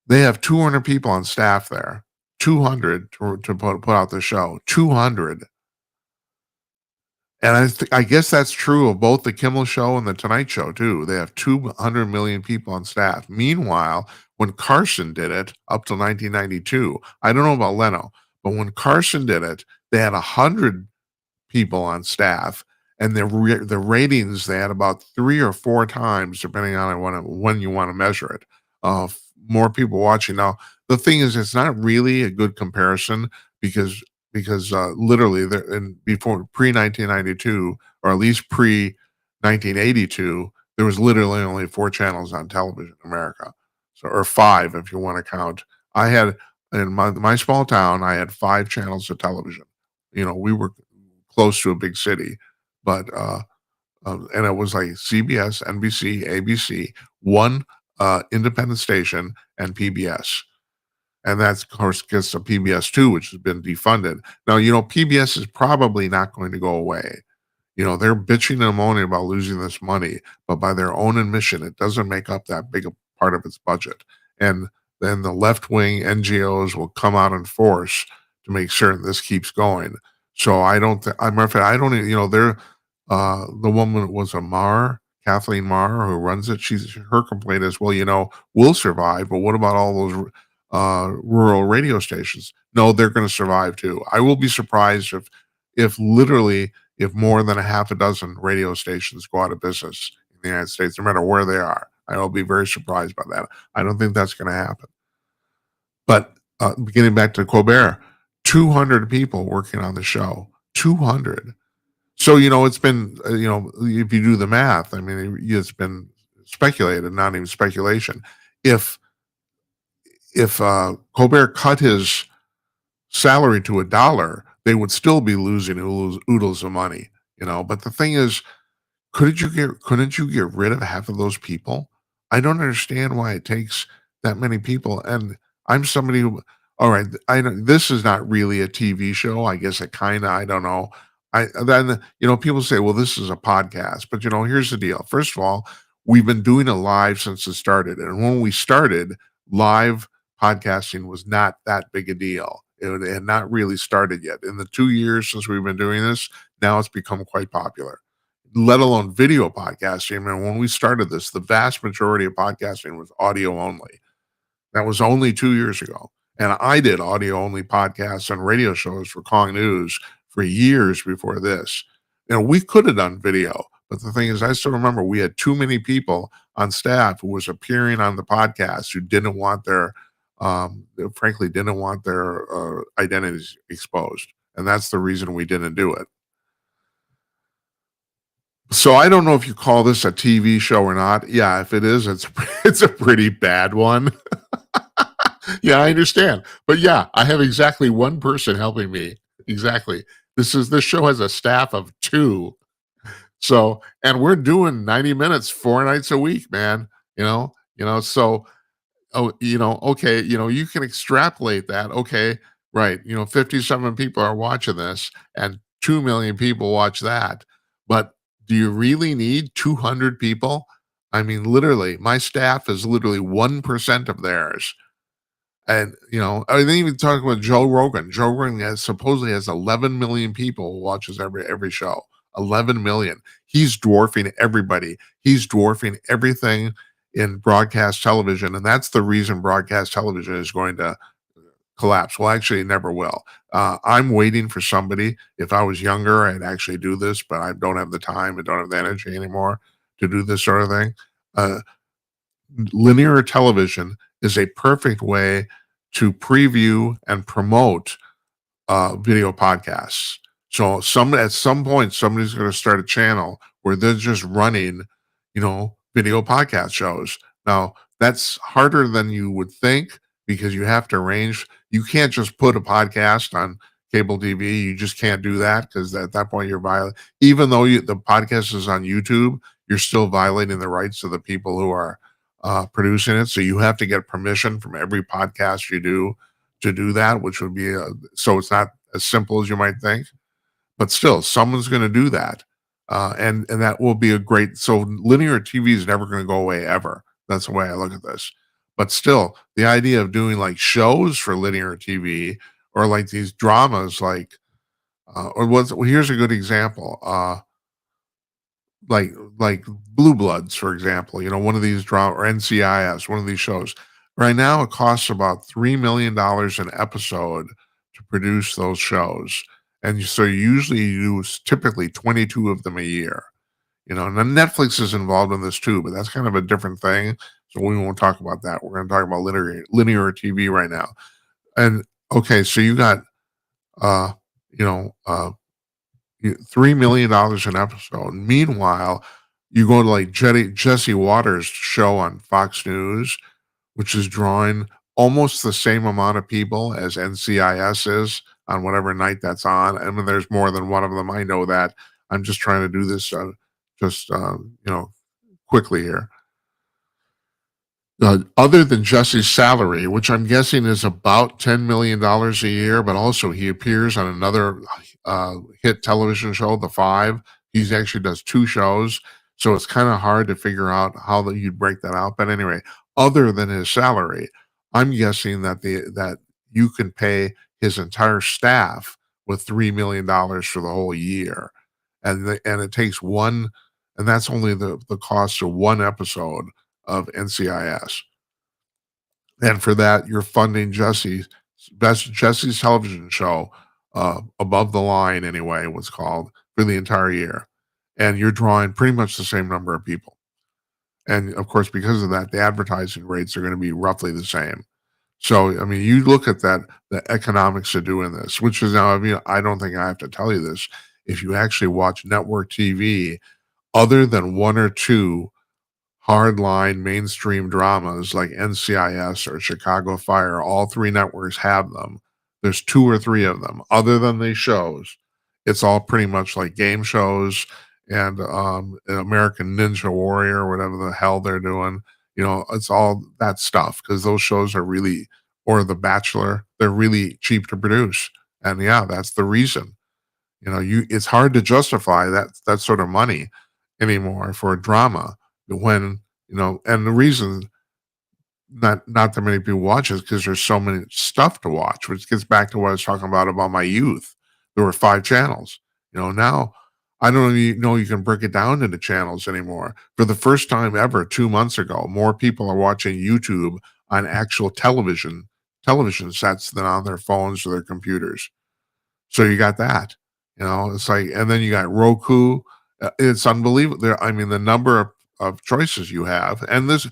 They have 200 people on staff there, 200 to put out the show, 200. And I guess that's true of both the Kimmel Show and the Tonight Show too. They have 200 million people on staff. Meanwhile, when Carson did it up till 1992, I don't know about Leno, but when Carson did it, they had 100 people on staff, and the ratings, they had about 3 or 4 times, depending on when you want to measure it, more people watching. Now, the thing is, it's not really a good comparison because literally before pre 1992, or at least pre 1982, there was literally only 4 channels on television in America, so, or 5 if you want to count. I had in my small town, I had 5 channels of television. We were close to a big city, but and it was like CBS, NBC, ABC, one independent station, and PBS. And that's, of course, gets to PBS2, which has been defunded. Now, PBS is probably not going to go away. They're bitching and moaning about losing this money, but by their own admission, it doesn't make up that big a part of its budget. And then the left wing NGOs will come out in force to make certain this keeps going. So I don't think, I'm afraid, I don't even, they're, the woman was Kathleen Marr, who runs it. Her complaint is, well, we'll survive, but what about all those rural radio stations? No, they're going to survive too. I will be surprised if more than a half a dozen radio stations go out of business in the United States, no matter where they are. I will be very surprised by that. I don't think that's going to happen. But getting back to Colbert, 200 people working on the show, 200. So, it's been, if you do the math, I mean, it's been speculated, not even speculation. If Colbert cut his salary to $1, they would still be losing oodles of money, But the thing is, couldn't you get rid of half of those people? I don't understand why it takes that many people. And I'm somebody who, all right, I don't, this is not really a TV show. I guess it kind of, I don't know. People say, well, this is a podcast, but here's the deal. First of all, we've been doing it live since it started. And when we started, live podcasting was not that big a deal. It had not really started yet. In the 2 years since we've been doing this, now it's become quite popular, let alone video podcasting. And when we started this, the vast majority of podcasting was audio only. That was only 2 years ago. And I did audio only podcasts and radio shows for Kong News for years before this. We could have done video, but the thing is, I still remember we had too many people on staff who was appearing on the podcast who didn't want frankly, didn't want their identities exposed. And that's the reason we didn't do it. So I don't know if you call this a TV show or not. Yeah, if it is, it's a pretty bad one. Yeah, I understand. But yeah, I have exactly one person helping me. Exactly. This show has a staff of 2. So, and we're doing 90 minutes 4 nights a week, man. So okay, you can extrapolate that. Okay, right. 57 people are watching this and 2 million people watch that. But do you really need 200 people? I mean, literally, my staff is literally 1% of theirs. And, I didn't even talk about Joe Rogan. Joe Rogan supposedly has 11 million people who watches every show. 11 million. He's dwarfing everybody. He's dwarfing everything in broadcast television. And that's the reason broadcast television is going to collapse. Well, actually, it never will. I'm waiting for somebody. If I was younger, I'd actually do this, but I don't have the time. I don't have the energy anymore to do this sort of thing. Linear television is a perfect way to preview and promote video podcasts. So at some point, somebody's going to start a channel where they're just running, video podcast shows. Now, that's harder than you would think because you have to arrange. You can't just put a podcast on cable TV. You just can't do that because at that point you're violating. Even though the podcast is on YouTube, you're still violating the rights of the people who are producing it. So you have to get permission from every podcast you do to do that, which would be so it's not as simple as you might think. But still, someone's going to do that. And that will be a great. So linear TV is never going to go away ever. That's the way I look at this. But still, the idea of doing like shows for linear TV or like these dramas, here's a good example. Like Blue Bloods, for example, one of these drama, or NCIS, one of these shows. Right now, it costs about $3 million an episode to produce those shows. And so you usually use typically 22 of them a year. And then Netflix is involved in this too, but that's kind of a different thing. So we won't talk about that. We're going to talk about linear TV right now. And okay, so you got, $3 million an episode. Meanwhile, you go to like Jesse Waters' show on Fox News, which is drawing almost the same amount of people as NCIS is on whatever night that's on. I mean, there's more than one of them. I know that. I'm just trying to do this quickly here. Other than Jesse's salary, which I'm guessing is about $10 million a year, but also he appears on another hit television show, The Five. He actually does 2 shows, so it's kind of hard to figure out how you'd break that out. But anyway, other than his salary, I'm guessing that you can pay his entire staff with $3 million for the whole year, and it takes one, and that's only the cost of one episode of NCIS. And for that, you're funding Jesse's television show, Above the Line, anyway, what's called, for the entire year. And you're drawing pretty much the same number of people. And of course, because of that, the advertising rates are going to be roughly the same. So, I mean, you look at that, the economics of doing this, which is now, I mean, I don't think I have to tell you this. If you actually watch network TV, other than 1 or 2 hardline mainstream dramas like NCIS or Chicago Fire, all 3 networks have them. There's 2 or 3 of them. Other than these shows, it's all pretty much like game shows and American Ninja Warrior, whatever the hell they're doing. It's all that stuff because those shows are really, or The Bachelor, they're really cheap to produce. And yeah, that's the reason. It's hard to justify that sort of money anymore for drama when, and the reason not that many people watch it is because there's so many stuff to watch, which gets back to what I was talking about my youth. There were 5 channels. Now I don't even know you can break it down into channels anymore. For the first time ever, 2 months ago, more people are watching YouTube on actual television sets than on their phones or their computers. So you got that. It's like, and then you got Roku. It's unbelievable. I mean, the number of choices you have, and this,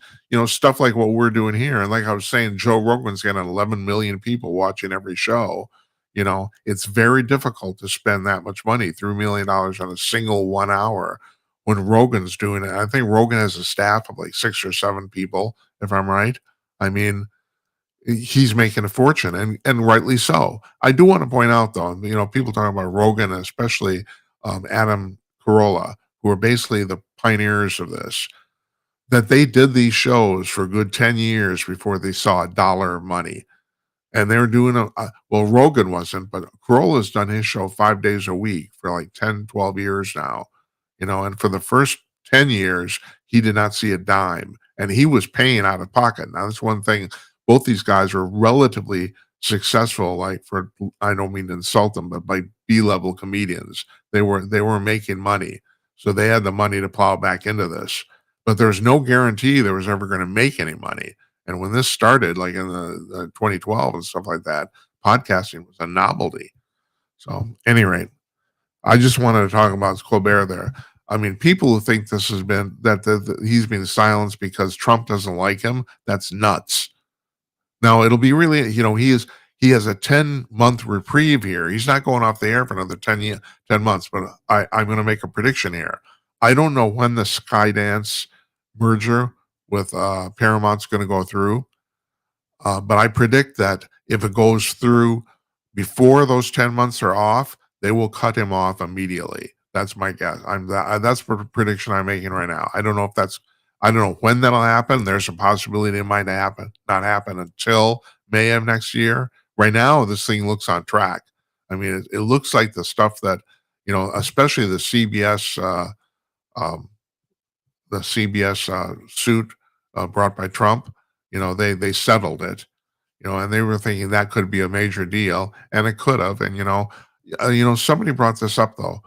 stuff like what we're doing here. And like I was saying, Joe Rogan's got 11 million people watching every show. It's very difficult to spend that much money, $3 million on a single 1 hour when Rogan's doing it. I think Rogan has a staff of like 6 or 7 people, if I'm right. I mean, he's making a fortune, and rightly so. I do want to point out, though, people talking about Rogan, especially Adam Carolla, who are basically the pioneers of this, that they did these shows for a good 10 years before they saw a dollar of money. And they were doing well, Rogan wasn't, but Carolla's done his show 5 days a week for like 10, 12 years now, and for the first 10 years, he did not see a dime, and he was paying out of pocket. Now, that's one thing. Both these guys were relatively successful, like I don't mean to insult them, but like B-level comedians. They were making money. So they had the money to plow back into this. But there's no guarantee there was ever going to make any money. And when this started, like in the 2012 and stuff like that, podcasting was a novelty. So, any rate, I just wanted to talk about Colbert there. I mean, people who think this has been that he's been silenced because Trump doesn't like him, that's nuts. Now it'll be really, he has a 10-month reprieve here. He's not going off the air for another 10 months. But I'm going to make a prediction here. I don't know when the Skydance merger with Paramount's going to go through. But I predict that if it goes through before those 10 months are off, they will cut him off immediately. That's my guess. That's the prediction I'm making right now. I don't know when that'll happen. There's a possibility it might not happen until May of next year. Right now, this thing looks on track. I mean, it looks like the stuff that, especially the CBS suit brought by Trump, they settled it, and they were thinking that could be a major deal, and it could have. And somebody brought this up though.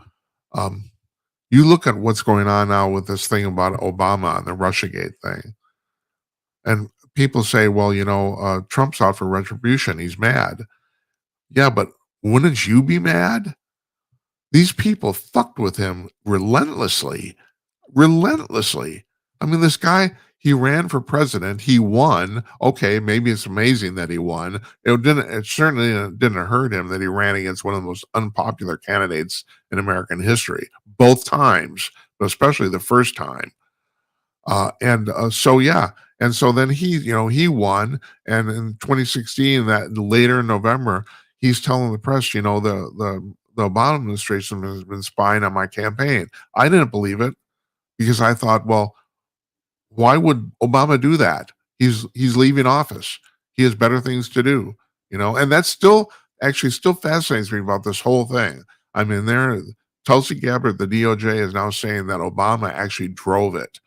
You look at what's going on now with this thing about Obama and the Russiagate thing, and people say, well, Trump's out for retribution. He's mad. Yeah, but wouldn't you be mad? These people fucked with him relentlessly. I mean, this guy, he ran for president. He won. Okay, maybe it's amazing that he won. It certainly didn't hurt him that he ran against one of the most unpopular candidates in American history, both times, but especially the first time. So yeah, and so then he won, and in 2016, that later in November, he's telling the press, the Obama administration has been spying on my campaign. I didn't believe it because I thought, well, why would Obama do that? He's leaving office. He has better things to do, and that's still fascinates me about this whole thing. I mean, Tulsi Gabbard, the DOJ, is now saying that Obama actually drove it.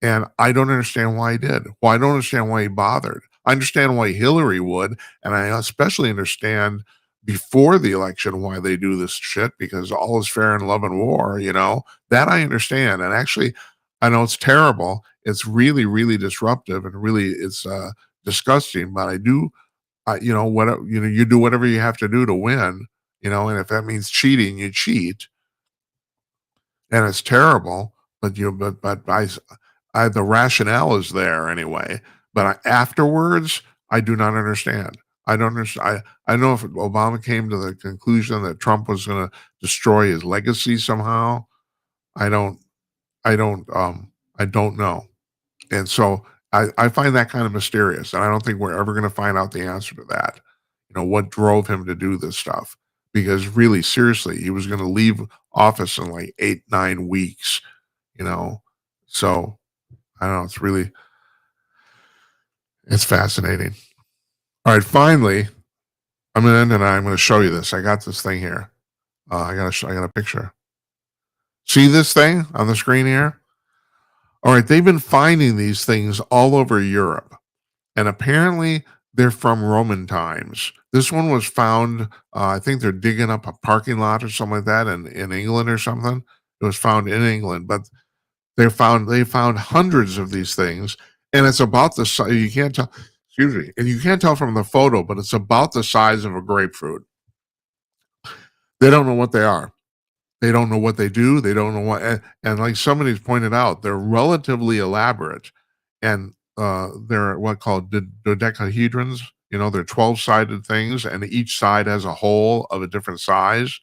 And I don't understand why he did. Well, I don't understand why he bothered. I understand why Hillary would, and I especially understand before the election why they do this shit, because all is fair in love and war, that I understand. And actually, I know it's terrible. It's really, really disruptive, and really it's disgusting. But you do whatever you have to do to win, and if that means cheating, you cheat, and it's terrible. But the rationale is there anyway. But afterwards, I do not understand. I don't understand. I know if Obama came to the conclusion that Trump was going to destroy his legacy somehow, I don't. I don't. I don't know. And so I find that kind of mysterious, and I don't think we're ever going to find out the answer to that. What drove him to do this stuff? because really, seriously, he was going to leave office in like 8, 9 weeks, you know. So I don't know. It's fascinating. All right, finally, I'm going to end and I'm going to show you this. I got this thing here. I got a picture. See this thing on the screen here? All right, they've been finding these things all over Europe, and apparently they're from Roman times. This one was found, I think they're digging up a parking lot or something like that in England or something. It was found in England, but they found hundreds of these things, and it's about the size. You can't tell. Excuse me, and you can't tell from the photo, but it's about the size of a grapefruit. They don't know what they are. They don't know what they do. They don't know what, and like somebody's pointed out, they're relatively elaborate, and they're what called dodecahedrons. You know, they're 12-sided things, and each side has a hole of a different size.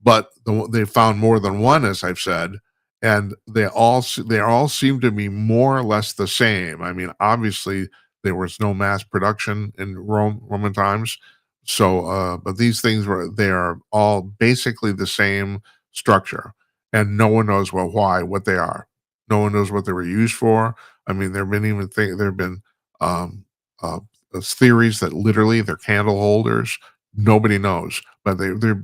But they found more than one, as I've said, and they all seem to be more or less the same. I mean, obviously there was no mass production in Roman times, so but these things they are all basically the same structure, and no one knows what they are. No one knows what they were used for. I mean, there have been um, uh, theories that literally they're candle holders. Nobody knows, but they're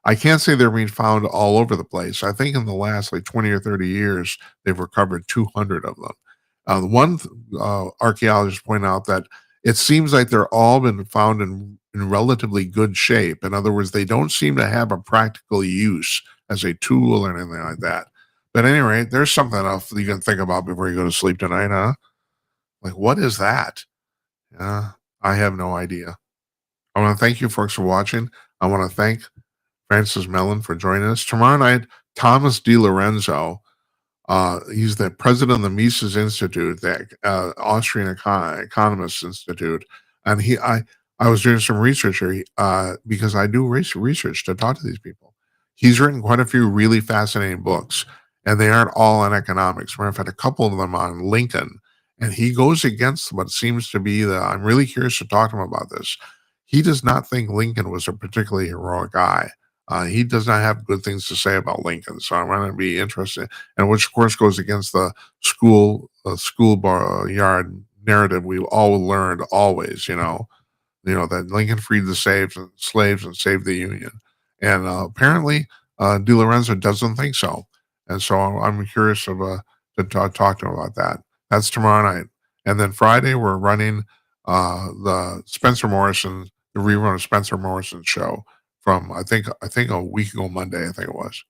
I can't say they're being found all over the place. I think in the last like 20 or 30 years, they've recovered 200 of them. One archaeologist pointed out that it seems like they're all been found in relatively good shape. In other words, they don't seem to have a practical use as a tool or anything like that. But at any rate, there's something else you can think about before you go to sleep tonight, huh? Like, what is that? I have no idea. I want to thank you folks for watching. I want to thank Francis Mellon for joining us. Tomorrow night, Thomas DiLorenzo, he's the president of the Mises Institute, the Austrian Economists Institute. And I was doing some research here because I do research to talk to these people. He's written quite a few really fascinating books, and they aren't all on economics. Matter of fact, a couple of them on Lincoln. And he goes against what seems to be I'm really curious to talk to him about this. He does not think Lincoln was a particularly heroic guy. He does not have good things to say about Lincoln, so I'm going to be interested, and which of course goes against the school bar yard narrative we all learned always. That Lincoln freed the slaves and saved the Union, and apparently DiLorenzo doesn't think so, and so I'm curious to talk to him about that. That's tomorrow night, and then Friday we're running the rerun of Spencer Morrison's show from I think a week ago Monday, I think it was.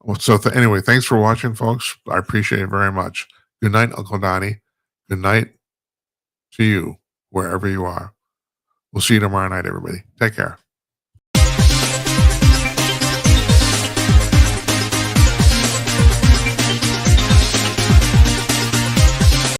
Well, so anyway, thanks for watching, folks. I appreciate it very much. Good night, Uncle Donnie. Good night to you, wherever you are. We'll see you tomorrow night, everybody. Take care.